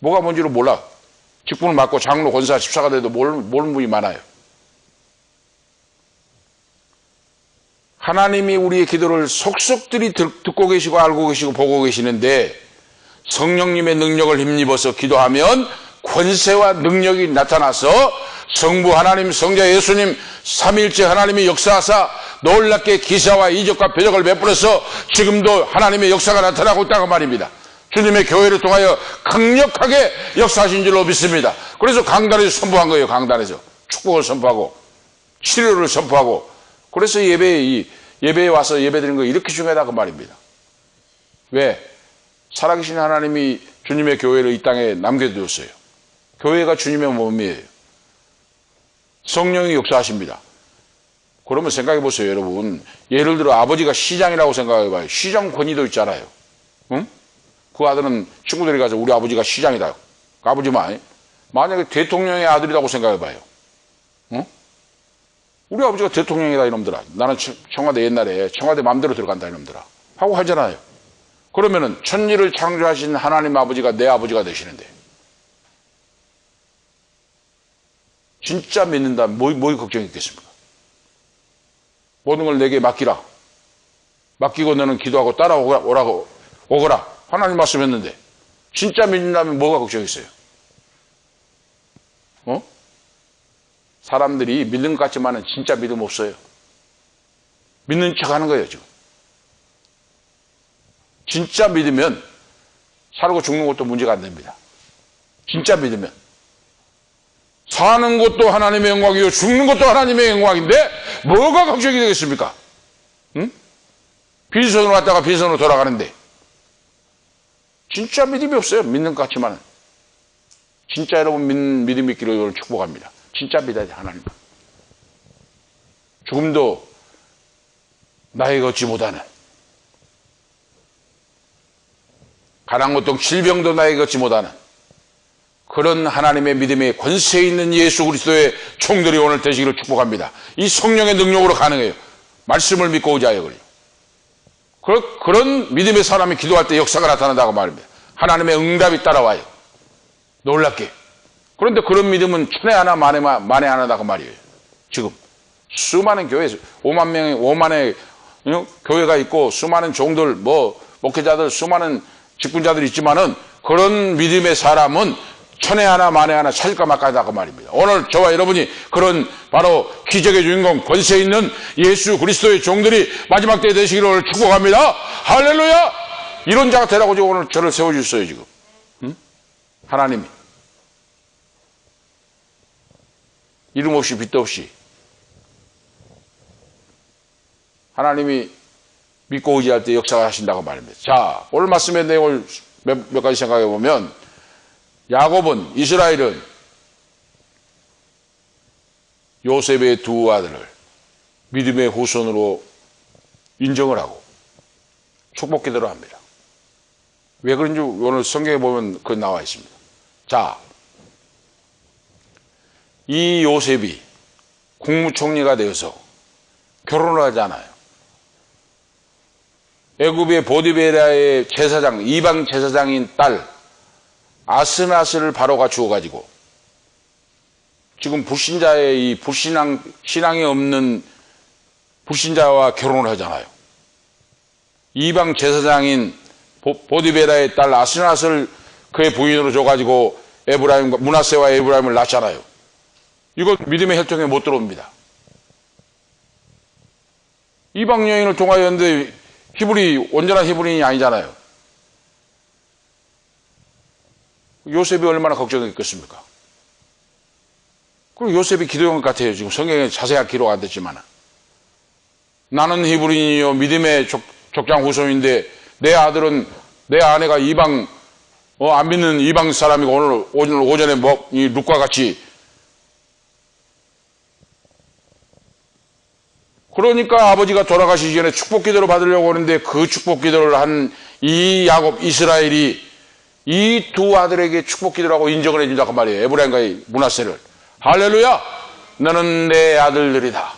뭐가 뭔지를 몰라. 직분을 맡고 장로, 권사, 집사가 돼도 모르는 분이 많아요. 하나님이 우리의 기도를 속속들이 듣고 계시고 알고 계시고 보고 계시는데, 성령님의 능력을 힘입어서 기도하면 권세와 능력이 나타나서 성부 하나님, 성자 예수님, 삼위일체 하나님이 역사하사 놀랍게 기사와 이적과 표적을 베풀어서 지금도 하나님의 역사가 나타나고 있다고 말입니다. 주님의 교회를 통하여 강력하게 역사하신 줄로 믿습니다. 그래서 강단에서 선포한 거예요. 강단에서 축복을 선포하고 치료를 선포하고, 그래서 예배에 와서 예배드리는 거 이렇게 중요하다고 말입니다. 왜? 살아계신 하나님이 주님의 교회를 이 땅에 남겨두었어요. 교회가 주님의 몸이에요. 성령이 역사하십니다. 그러면 생각해 보세요, 여러분. 예를 들어 아버지가 시장이라고 생각해 봐요. 시장 권위도 있잖아요. 응? 그 아들은 친구들이 가서 우리 아버지가 시장이다. 아버지만 만약에 대통령의 아들이라고 생각해 봐요. 응? 우리 아버지가 대통령이다 이놈들아. 나는 청와대 옛날에 청와대 마음대로 들어간다 이놈들아 하고 하잖아요. 그러면은 천지를 창조하신 하나님 아버지가 내 아버지가 되시는데, 진짜 믿는다면 뭐 걱정이 있겠습니까? 모든 걸 내게 맡기라. 맡기고 너는 기도하고 오거라. 하나님 말씀했는데 진짜 믿는다면 뭐가 걱정이 있어요? 사람들이 믿는 것 같지만은 진짜 믿음 없어요. 믿는 척 하는 거예요, 지금. 진짜 믿으면 살고 죽는 것도 문제가 안 됩니다. 진짜 믿으면. 사는 것도 하나님의 영광이요 죽는 것도 하나님의 영광인데 뭐가 걱정이 되겠습니까? 응? 빈손으로 왔다가 빈손으로 돌아가는데 진짜 믿음이 없어요. 믿는 것 같지만은. 진짜 여러분 믿음이 있기를 오늘 축복합니다. 진짜 믿어야 돼, 하나님. 죽음도 나에게 얻지 못하는, 가난 고통 질병도 나에게 얻지 못하는 그런 하나님의 믿음의 권세 있는 예수 그리스도의 총들이 오늘 되시기를 축복합니다. 이 성령의 능력으로 가능해요. 말씀을 믿고 의지하여 그래요. 그런 믿음의 사람이 기도할 때 역사가 나타난다고 말입니다. 하나님의 응답이 따라와요. 놀랍게. 그런데 그런 믿음은 천에 하나 만에 하나다고 말이에요. 지금 수많은 교회에서 5만의 교회가 있고 수많은 종들, 목회자들, 수많은 직분자들이 있지만은 그런 믿음의 사람은 천에 하나 만에 하나 찾을까 말까하다고 말입니다. 오늘 저와 여러분이 그런 바로 기적의 주인공, 권세 있는 예수 그리스도의 종들이 마지막 때에 되시기를 축복합니다. 할렐루야! 이런 자가 되라고 지금 오늘 저를 세워주셨어요, 지금. 응? 하나님이. 이름 없이 빚도 없이 하나님이 믿고 의지할 때 역사를 하신다고 말입니다. 자, 오늘 말씀의 내용을 몇 가지 생각해 보면, 야곱은, 이스라엘은 요셉의 두 아들을 믿음의 후손으로 인정을 하고 축복 기도를 합니다. 왜 그런지 오늘 성경에 보면 그 나와 있습니다. 자, 이 요셉이 국무총리가 되어서 결혼을 하잖아요. 애굽의 보디베라의 제사장, 이방 제사장인 딸 아스나스를 바로가 주어가지고 지금 불신자의 이 신앙이 없는 불신자와 결혼을 하잖아요. 이방 제사장인 보디베라의 딸 아스나스를 그의 부인으로 줘가지고 므낫세와 에브라임을 낳잖아요. 이거 믿음의 혈통에 못 들어옵니다. 이방 여인을 통하였는데 온전한 히브리인이 아니잖아요. 요셉이 얼마나 걱정했겠습니까? 그리고 요셉이 기도한 것 같아요. 지금 성경에 자세하게 기록 안 됐지만. 나는 히브리인이요 믿음의 족장 후손인데 내 아내가 안 믿는 이방 사람이고 오늘 오전에 이 룻과 같이, 그러니까 아버지가 돌아가시기 전에 축복 기도를 받으려고 하는데 그 축복 기도를 한 이 야곱 이스라엘이 이 두 아들에게 축복 기도를 하고 인정을 해준다고 말이에요. 에브라임과 므낫세를. 할렐루야! 너는 내 아들들이다.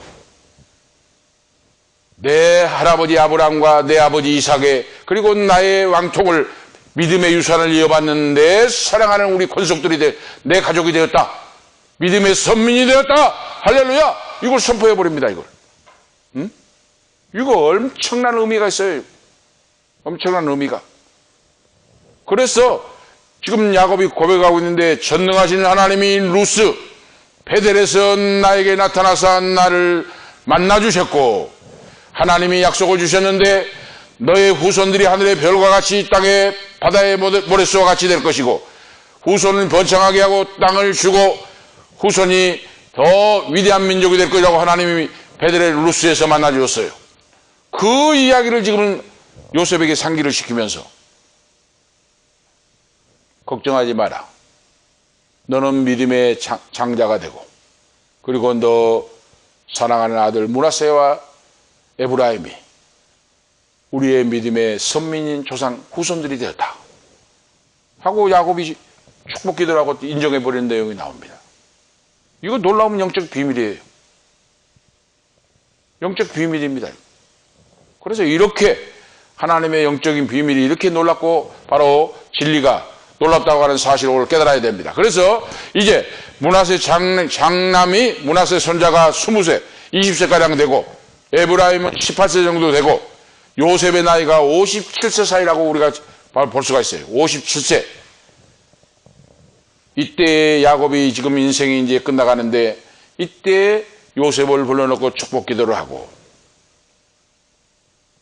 내 할아버지 아브라함과 내 아버지 이삭의 그리고 나의 왕통을 믿음의 유산을 이어받는 내 사랑하는 우리 권속들이 내 가족이 되었다. 믿음의 선민이 되었다. 할렐루야! 이걸 선포해버립니다. 이걸. 이거 엄청난 의미가 있어요. 엄청난 의미가. 그래서 지금 야곱이 고백하고 있는데, 전능하신 하나님이 루스 베델에서 나에게 나타나서 나를 만나주셨고, 하나님이 약속을 주셨는데 너의 후손들이 하늘의 별과 같이 땅의 바다의 모래수와 같이 될 것이고, 후손은 번창하게 하고 땅을 주고 후손이 더 위대한 민족이 될 것이라고 하나님이 베델의 루스에서 만나주었어요. 그 이야기를 지금 요셉에게 상기를 시키면서, 걱정하지 마라. 너는 믿음의 장자가 되고, 그리고 너 사랑하는 아들 므낫세와 에브라임이 우리의 믿음의 선민인 조상 후손들이 되었다 하고 야곱이 축복 기도를 하고 인정해버리는 내용이 나옵니다. 이거 놀라운 영적 비밀이에요. 영적 비밀입니다. 그래서 이렇게 하나님의 영적인 비밀이 이렇게 놀랍고 바로 진리가 놀랍다고 하는 사실을 오늘 깨달아야 됩니다. 그래서 이제 므낫세 장남이, 므낫세 손자가 20세, 20세가량 되고, 에브라임은 18세 정도 되고, 요셉의 나이가 57세 사이라고 우리가 볼 수가 있어요. 57세. 이때 야곱이 지금 인생이 이제 끝나가는데, 이때 요셉을 불러놓고 축복 기도를 하고,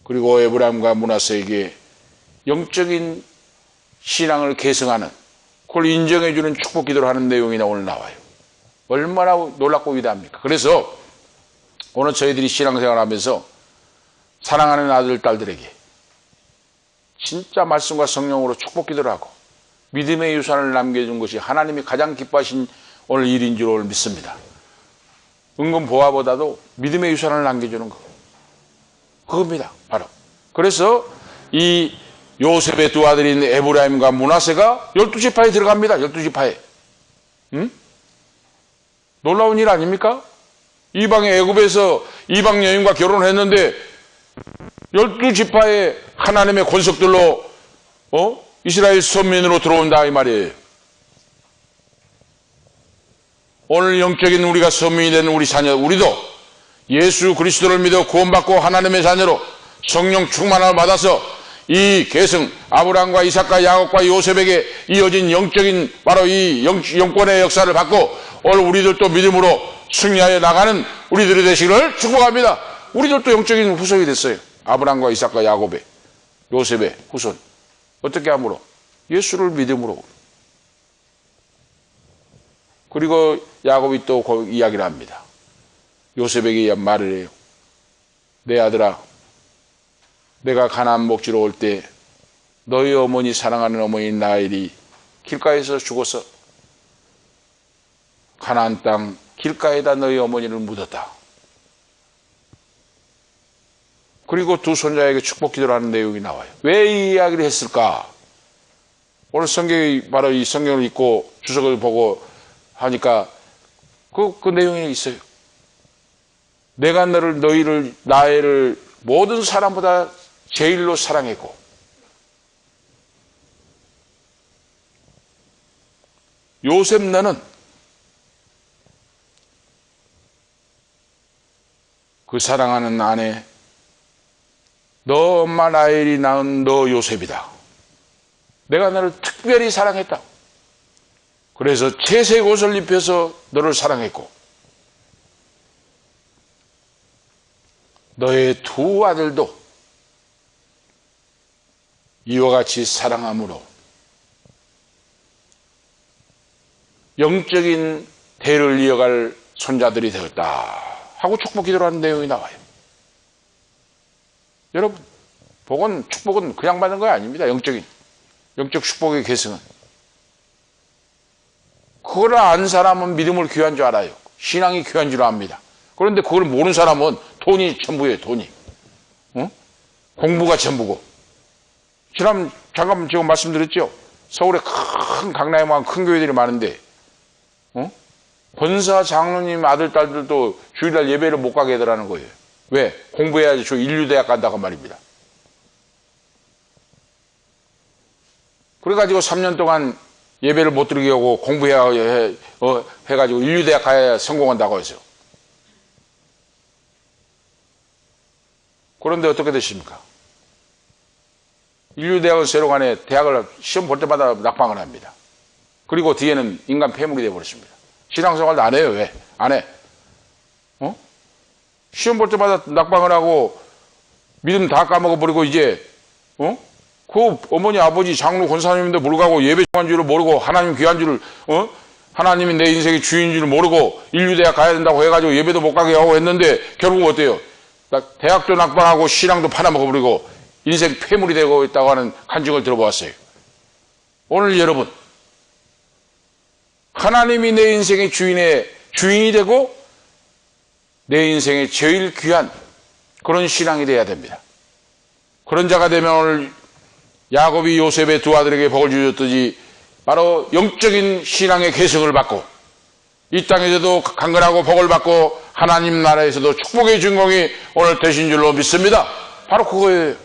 그리고 에브라임과 므낫세에게 영적인 신앙을 계승하는, 그걸 인정해주는 축복 기도를 하는 내용이 오늘 나와요. 얼마나 놀랍고 위대합니까? 그래서 오늘 저희들이 신앙생활 하면서 사랑하는 아들, 딸들에게 진짜 말씀과 성령으로 축복 기도를 하고 믿음의 유산을 남겨준 것이 하나님이 가장 기뻐하신 오늘 일인 줄 오늘 믿습니다. 은근 보화보다도 믿음의 유산을 남겨주는 거, 그겁니다. 바로. 그래서 이 요셉의 두 아들인 에브라임과 므낫세가 12지파에 들어갑니다. 12지파에. 놀라운 일 아닙니까? 이방의 애굽에서 이방 여인과 결혼했는데 12지파의 하나님의 권속들로 이스라엘 선민으로 들어온다 이 말이에요. 오늘 영적인 우리가 선민이 된 우리 자녀, 우리도 예수 그리스도를 믿어 구원받고 하나님의 자녀로 성령 충만함을 받아서 이 계승, 아브라함과 이삭과 야곱과 요셉에게 이어진 영적인 바로 이 영권의 역사를 받고 오늘 우리들도 믿음으로 승리하여 나가는 우리들이 되시기를 축복합니다. 우리들도 영적인 후손이 됐어요. 아브라함과 이삭과 야곱의, 요셉의 후손. 어떻게 함으로? 예수를 믿음으로. 그리고 야곱이 또 그 이야기를 합니다. 요셉에게 말을 해요. 내 아들아, 내가 가나안 목지로 올 때 너희 어머니 사랑하는 어머니 라헬이 길가에서 죽어서 가나안 땅 길가에다 너희 어머니를 묻었다. 그리고 두 손자에게 축복 기도를 하는 내용이 나와요. 왜 이 이야기를 했을까? 오늘 성경이 바로 이 성경을 읽고 주석을 보고 하니까 그 내용이 있어요. 내가 너희를 나를 모든 사람보다 제일로 사랑했고 요셉 너는 그 사랑하는 아내 너 엄마 라헬이 낳은 너 요셉이다. 내가 너를 특별히 사랑했다. 그래서 채색 옷을 입혀서 너를 사랑했고 너의 두 아들도 이와 같이 사랑함으로 영적인 대를 이어갈 손자들이 되었다 하고 축복 기도를 하는 내용이 나와요. 여러분, 축복은 그냥 받는 거 아닙니다. 영적 축복의 계승은. 그걸 안 사람은 믿음을 귀한 줄 알아요. 신앙이 귀한 줄 압니다. 그런데 그걸 모르는 사람은 돈이 전부예요. 돈이. 공부가 전부고. 잠깐 제가 말씀드렸죠. 서울에 큰 강남에 큰 교회들이 많은데 권사 장로님 아들 딸들도 주일날 예배를 못 가게 해달라는 거예요. 왜? 공부해야지 저 인류대학 간다고 말입니다. 그래가지고 3년 동안 예배를 못 드리게 하고 공부해야 해가지고 인류대학 가야 성공한다고 했어요. 그런데 어떻게 되십니까? 인류대학을 새로 가네 대학을 시험 볼 때마다 낙방을 합니다. 그리고 뒤에는 인간 폐물이 되어버렸습니다. 신앙생활도 안 해요. 왜? 안 해. 시험 볼 때마다 낙방을 하고 믿음 다 까먹어버리고 이제 그 어머니 아버지 장로 권사님인데 모르고 예배 중요한 줄을 모르고 하나님 귀한 줄을 하나님이 내 인생의 주인인 줄을 모르고 인류대학 가야 된다고 해가지고 예배도 못 가게 하고 했는데 결국 어때요? 대학도 낙방하고 신앙도 팔아먹어버리고 인생 폐물이 되고 있다고 하는 간증을 들어보았어요. 오늘 여러분, 하나님이 내 인생의 주인이 되고 내 인생의 제일 귀한 그런 신앙이 되어야 됩니다. 그런 자가 되면 오늘 야곱이 요셉의 두 아들에게 복을 주셨듯이 바로 영적인 신앙의 계승을 받고 이 땅에서도 강건하고 복을 받고 하나님 나라에서도 축복의 주인공이 오늘 되신 줄로 믿습니다. 바로 그거예요.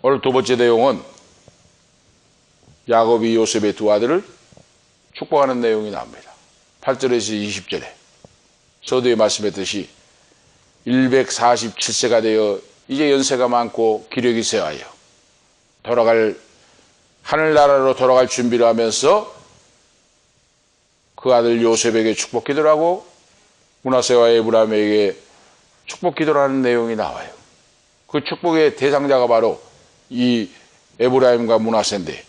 오늘 두 번째 내용은 야곱이 요셉의 두 아들을 축복하는 내용이 나옵니다. 8절에서 20절에 서두에 말씀했듯이 147세가 되어 이제 연세가 많고 기력이 쇠하여 하늘나라로 돌아갈 준비를 하면서 그 아들 요셉에게 축복 기도를 하고 므낫세와 에브라임에게 축복 기도를 하는 내용이 나와요. 그 축복의 대상자가 바로 이 에브라임과 므낫세인데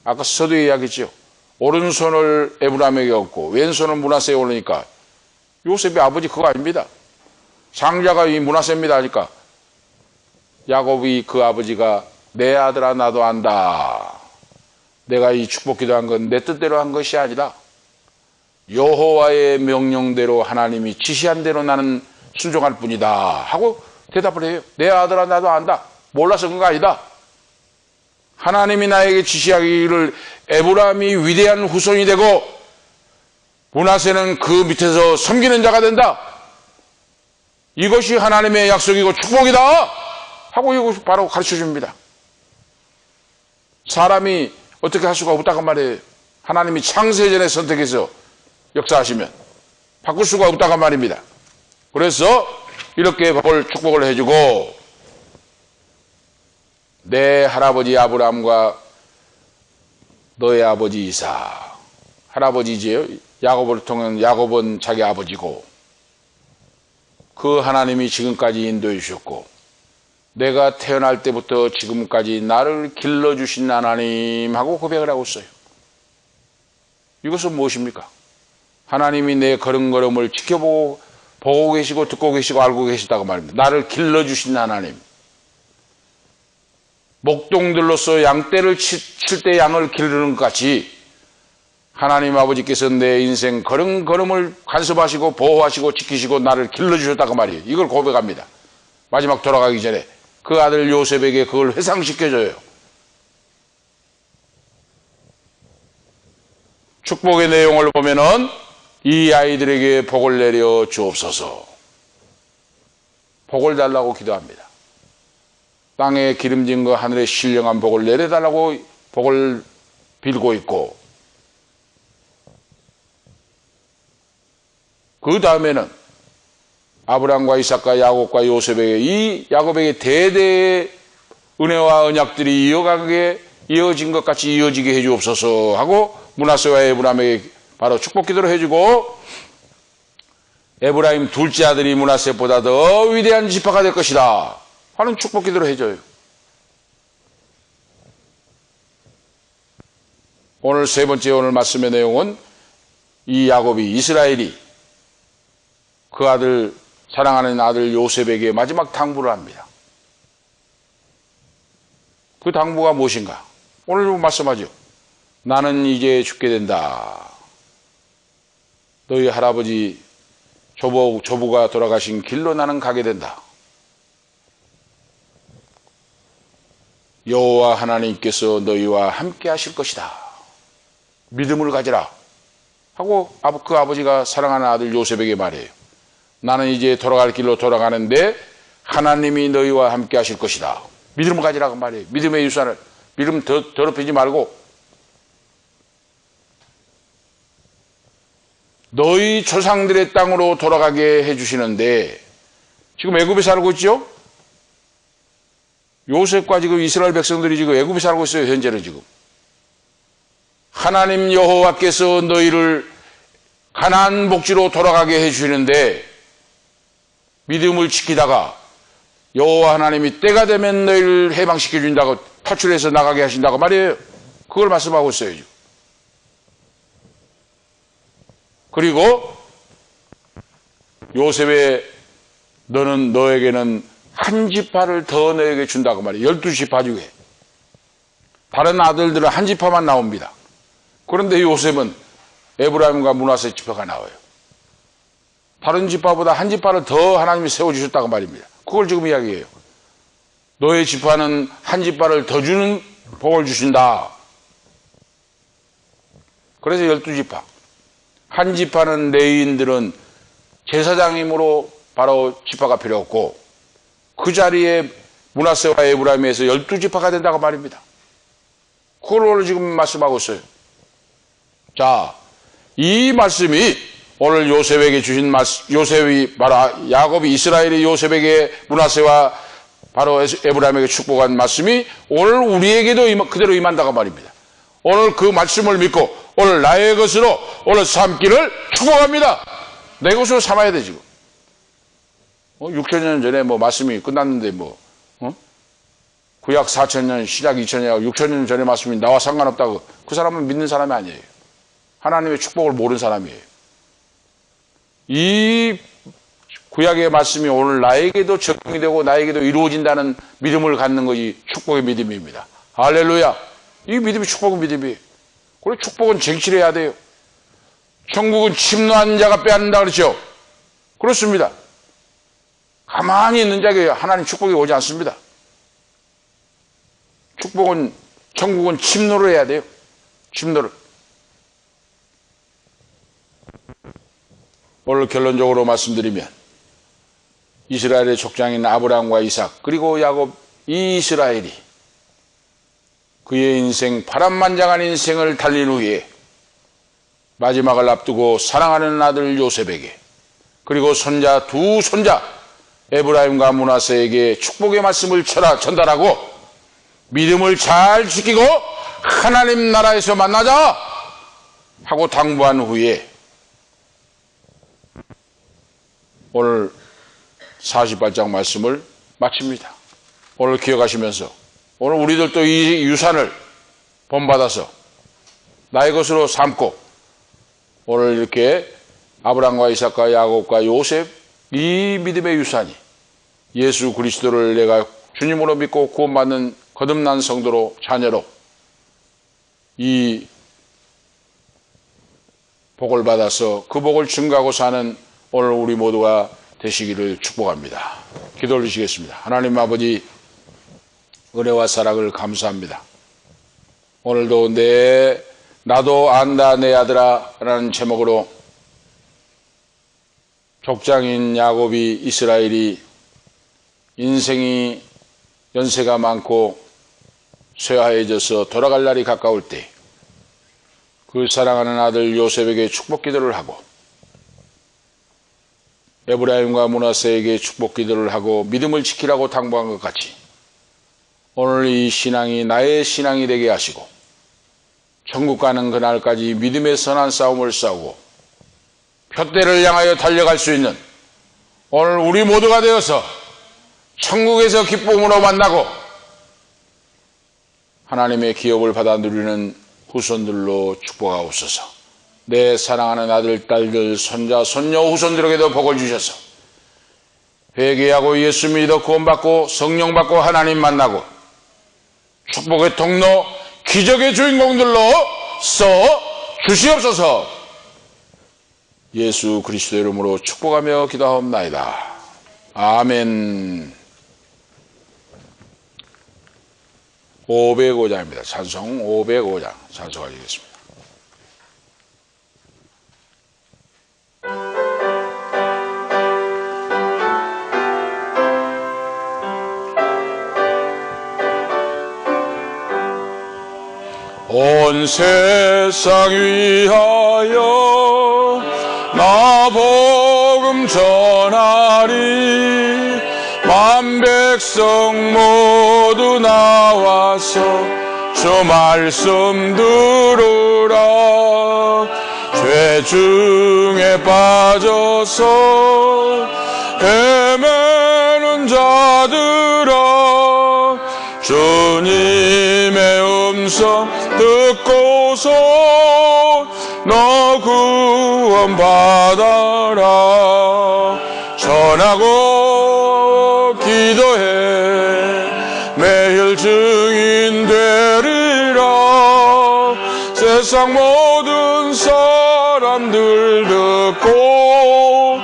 아까 서두에 이야기했죠. 오른손을 에브라임에게 얹고 왼손을 므낫세에 올리니까 요셉의 아버지 그거 아닙니다. 장자가 이 므낫세입니다 하니까 야곱이 그 아버지가 내 아들아 나도 안다. 내가 이 축복 기도한 건 내 뜻대로 한 것이 아니라 여호와의 명령대로 하나님이 지시한 대로 나는 순종할 뿐이다 하고 대답을 해요. 내 아들아 나도 안다. 몰라서 그런 거 아니다. 하나님이 나에게 지시하기를 에브라임이 위대한 후손이 되고 므낫세는 그 밑에서 섬기는 자가 된다. 이것이 하나님의 약속이고 축복이다 하고 이거 바로 가르쳐 줍니다. 사람이 어떻게 할 수가 없다고 말이에요. 하나님이 창세전에 선택해서 역사하시면 바꿀 수가 없다고 말입니다. 그래서 이렇게 축복을 해주고 내 할아버지 아브라함과 너의 아버지 이삭, 할아버지지요. 야곱을 통한 야곱은 자기 아버지고 그 하나님이 지금까지 인도해 주셨고 내가 태어날 때부터 지금까지 나를 길러주신 하나님 하고 고백을 하고 있어요. 이것은 무엇입니까? 하나님이 내 걸음걸음을 지켜보고 보고 계시고 듣고 계시고 알고 계시다고 말입니다. 나를 길러주신 하나님. 목동들로서 양떼를 칠 때 양을 기르는 것 같이 하나님 아버지께서 내 인생 걸음걸음을 간섭하시고 보호하시고 지키시고 나를 길러주셨다고 말이에요. 이걸 고백합니다. 마지막 돌아가기 전에 그 아들 요셉에게 그걸 회상시켜줘요. 축복의 내용을 보면은 이 아이들에게 복을 내려 주옵소서. 복을 달라고 기도합니다. 땅에 기름진 거 하늘에 신령한 복을 내려달라고 복을 빌고 있고 그 다음에는 아브라함과 이삭과 야곱과 요셉에게 이 야곱에게 대대의 은혜와 언약들이 이어진 것 같이 이어지게 해주옵소서 하고 므낫세와 에브라임에게 바로 축복 기도를 해주고 에브라임 둘째 아들이 므낫세보다 더 위대한 지파가 될 것이다 하는 축복 기도를 해줘요. 오늘 세 번째 오늘 말씀의 내용은 이 야곱이 이스라엘이 그 아들 사랑하는 아들 요셉에게 마지막 당부를 합니다. 그 당부가 무엇인가? 오늘 말씀하죠. 나는 이제 죽게 된다. 너희 할아버지 조부가 돌아가신 길로 나는 가게 된다. 여호와 하나님께서 너희와 함께 하실 것이다. 믿음을 가지라 하고 그 아버지가 사랑하는 아들 요셉에게 말해요. 나는 이제 돌아갈 길로 돌아가는데 하나님이 너희와 함께 하실 것이다. 믿음을 가지라고 말해요. 믿음의 유산을. 믿음 더럽히지 말고 너희 조상들의 땅으로 돌아가게 해주시는데 지금 애굽에 살고 있죠? 요셉과 지금 이스라엘 백성들이 지금 애굽에 살고 있어요. 현재는 지금. 하나님 여호와께서 너희를 가나안 복지로 돌아가게 해주시는데 믿음을 지키다가 여호와 하나님이 때가 되면 너희를 해방시켜 준다고 탈출해서 나가게 하신다고 말이에요. 그걸 말씀하고 있어요. 지금. 그리고 요셉의 너에게는 한 지파를 더 너에게 준다고 말이에요. 12지파 중에. 다른 아들들은 한 지파만 나옵니다. 그런데 요셉은 에브라임과 므낫세 지파가 나와요. 다른 지파보다 한 지파를 더 하나님이 세워주셨다고 말입니다. 그걸 지금 이야기해요. 너의 지파는 한 지파를 더 주는 복을 주신다. 그래서 12지파. 한 지파는 레위인들은 제사장이므로 바로 지파가 필요 없고 그 자리에 므낫세와 에브라임에서 12지파가 된다고 말입니다. 그걸 오늘 지금 말씀하고 있어요. 자, 이 말씀이 오늘 요셉에게 주신 요셉이 바로 야곱이 이스라엘이 요셉에게 므낫세와 바로 에브라임에게 축복한 말씀이 오늘 우리에게도 그대로 임한다고 말입니다. 오늘 그 말씀을 믿고 오늘 나의 것으로 오늘 삼기를 축복합니다. 내 것으로 삼아야 돼 지금. 6,000년 전에 말씀이 끝났는데 구약 4,000년 신약 2,000년 6,000년 전에 말씀이 나와 상관없다고 그 사람은 믿는 사람이 아니에요. 하나님의 축복을 모르는 사람이에요. 이 구약의 말씀이 오늘 나에게도 적용이 되고 나에게도 이루어진다는 믿음을 갖는 것이 축복의 믿음입니다. 할렐루야. 이 믿음이 축복의 믿음이에요. 그리고 축복은 쟁취해야 돼요. 천국은 침노한 자가 빼앗는다 그렇죠? 그렇습니다. 가만히 있는 자에게 하나님 축복이 오지 않습니다. 천국은 침노를 해야 돼요. 침노를. 오늘 결론적으로 말씀드리면 이스라엘의 족장인 아브라함과 이삭 그리고 야곱 이 이스라엘이 그의 인생 파란만장한 인생을 달린 후에 마지막을 앞두고 사랑하는 아들 요셉에게 그리고 두 손자 에브라임과 므낫세에게 축복의 말씀을 전달하고 믿음을 잘 지키고 하나님 나라에서 만나자 하고 당부한 후에 오늘 48장 말씀을 마칩니다. 오늘 기억하시면서 오늘 우리들도 이 유산을 본받아서 나의 것으로 삼고 오늘 이렇게 아브라함과 이삭과 야곱과 요셉 이 믿음의 유산이 예수 그리스도를 내가 주님으로 믿고 구원받는 거듭난 성도로 자녀로 이 복을 받아서 그 복을 증거하고 사는 오늘 우리 모두가 되시기를 축복합니다. 기도 올리시겠습니다. 하나님 아버지 은혜와 사랑을 감사합니다. 오늘도 나도 안다 내 아들아 라는 제목으로 족장인 야곱이 이스라엘이 인생이 연세가 많고 쇠하해져서 돌아갈 날이 가까울 때 그 사랑하는 아들 요셉에게 축복 기도를 하고 에브라임과 므낫세에게 축복 기도를 하고 믿음을 지키라고 당부한 것 같이 오늘 이 신앙이 나의 신앙이 되게 하시고 천국 가는 그날까지 믿음의 선한 싸움을 싸우고 표대를 향하여 달려갈 수 있는 오늘 우리 모두가 되어서 천국에서 기쁨으로 만나고 하나님의 기업을 받아 누리는 후손들로 축복하옵소서. 내 사랑하는 아들, 딸들, 손자, 손녀, 후손들에게도 복을 주셔서 회개하고 예수 믿어 구원받고 성령 받고 하나님 만나고 축복의 통로, 기적의 주인공들로 써 주시옵소서. 예수 그리스도 이름으로 축복하며 기도하옵나이다. 아멘. 505장입니다. 찬송 505장 찬송하겠습니다. 온 세상 위하여 나 복음 전하리. 만 백성 모두 나와서 주 말씀 들으라. 죄 중에 빠져서 헤매는 자들아, 주님의 음성 듣고서 너 구원받아라. 전하고 기도해 매일 증인 되리라. 세상 모든 사람들 듣고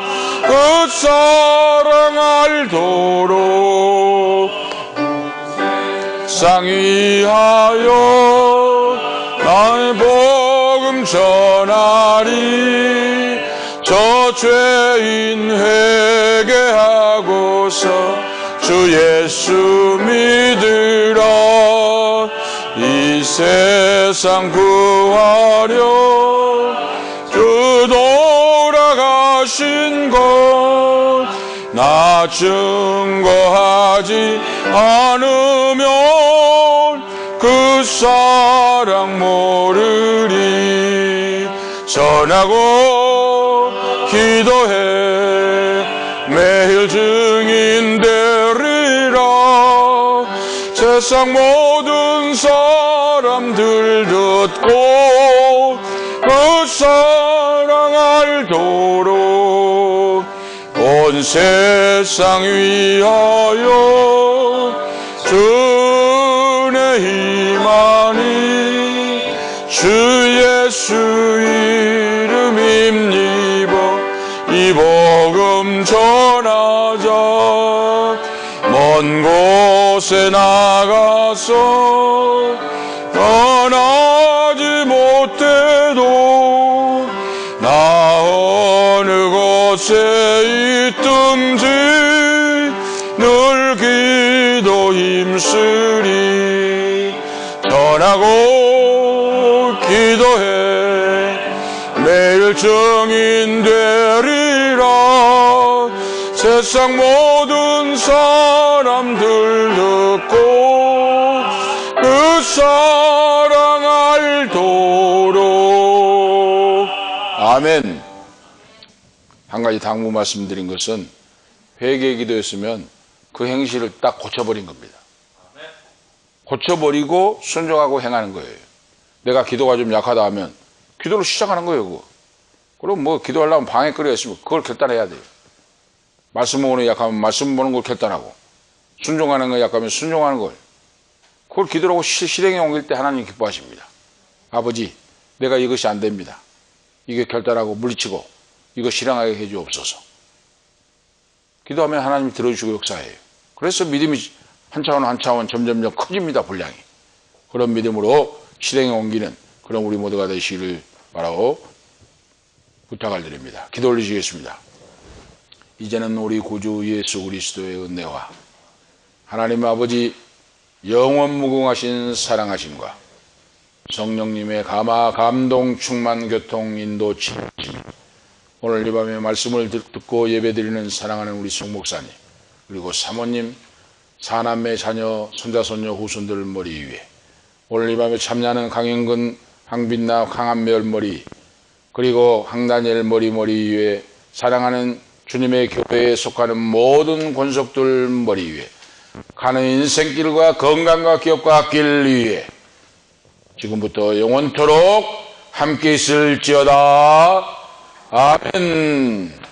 그 사랑 알도록 세상 위하여 나의 복음 전하리. 저 죄인 회개하고서 주 예수 믿으라. 이 세상 구하려 주 돌아가신 것 나 증거하지 않으면 그 사랑 모르리. 전하고 기도해 매일 증인 되리라. 세상 모든 사람들 듣고 그 사랑 알도록 온 세상 위하여 주의 힘하니 주 예수 이름 힘입어 이 복음 전하자. 먼 곳에 나가서 떠나지 못해도 나 어느 곳에 있든지 늘 기도 힘쓰리. 전하고 기도해 매일 증인 되리라. 세상 모든 사람들 듣고 그 사랑 알도록. 아멘. 한 가지 당부 말씀드린 것은 회개 기도였으면 그 행실을 딱 고쳐버린 겁니다. 고쳐버리고 순종하고 행하는 거예요. 내가 기도가 좀 약하다 하면 기도를 시작하는 거예요. 그거. 그럼 뭐 기도하려면 방해거리가 있으면 그걸 결단해야 돼요. 말씀 보는 거 약하면 말씀 보는 걸 결단하고, 순종하는 거 약하면 순종하는 걸, 그걸 기도라고 실행에 옮길 때 하나님 기뻐하십니다. 아버지, 내가 이것이 안 됩니다. 이게 결단하고 물리치고 이거 실행하게 해주옵소서. 기도하면 하나님이 들어주시고 역사해요. 그래서 믿음이 한 차원 한 차원 점점점 커집니다. 분량이. 그런 믿음으로 실행에 옮기는 그런 우리 모두가 되시기를 바라고 부탁을 드립니다. 기도 올리시겠습니다. 이제는 우리 구주 예수 그리스도의 은혜와 하나님 아버지 영원 무궁하신 사랑하심과 성령님의 감화 감동 충만 교통 인도 지침, 오늘 이 밤에 말씀을 듣고 예배드리는 사랑하는 우리 송 목사님, 그리고 사모님, 사남매 자녀 손자 손녀 후손들 머리 위에, 오늘 이 밤에 참여하는 강영근 황빛나 황한별 머리, 그리고 황다니엘 머리 위에 사랑하는 주님의 교회에 속하는 모든 권속들 머리 위에, 가는 인생길과 건강과 기업과 길 위에 지금부터 영원토록 함께 있을지어다. 아멘.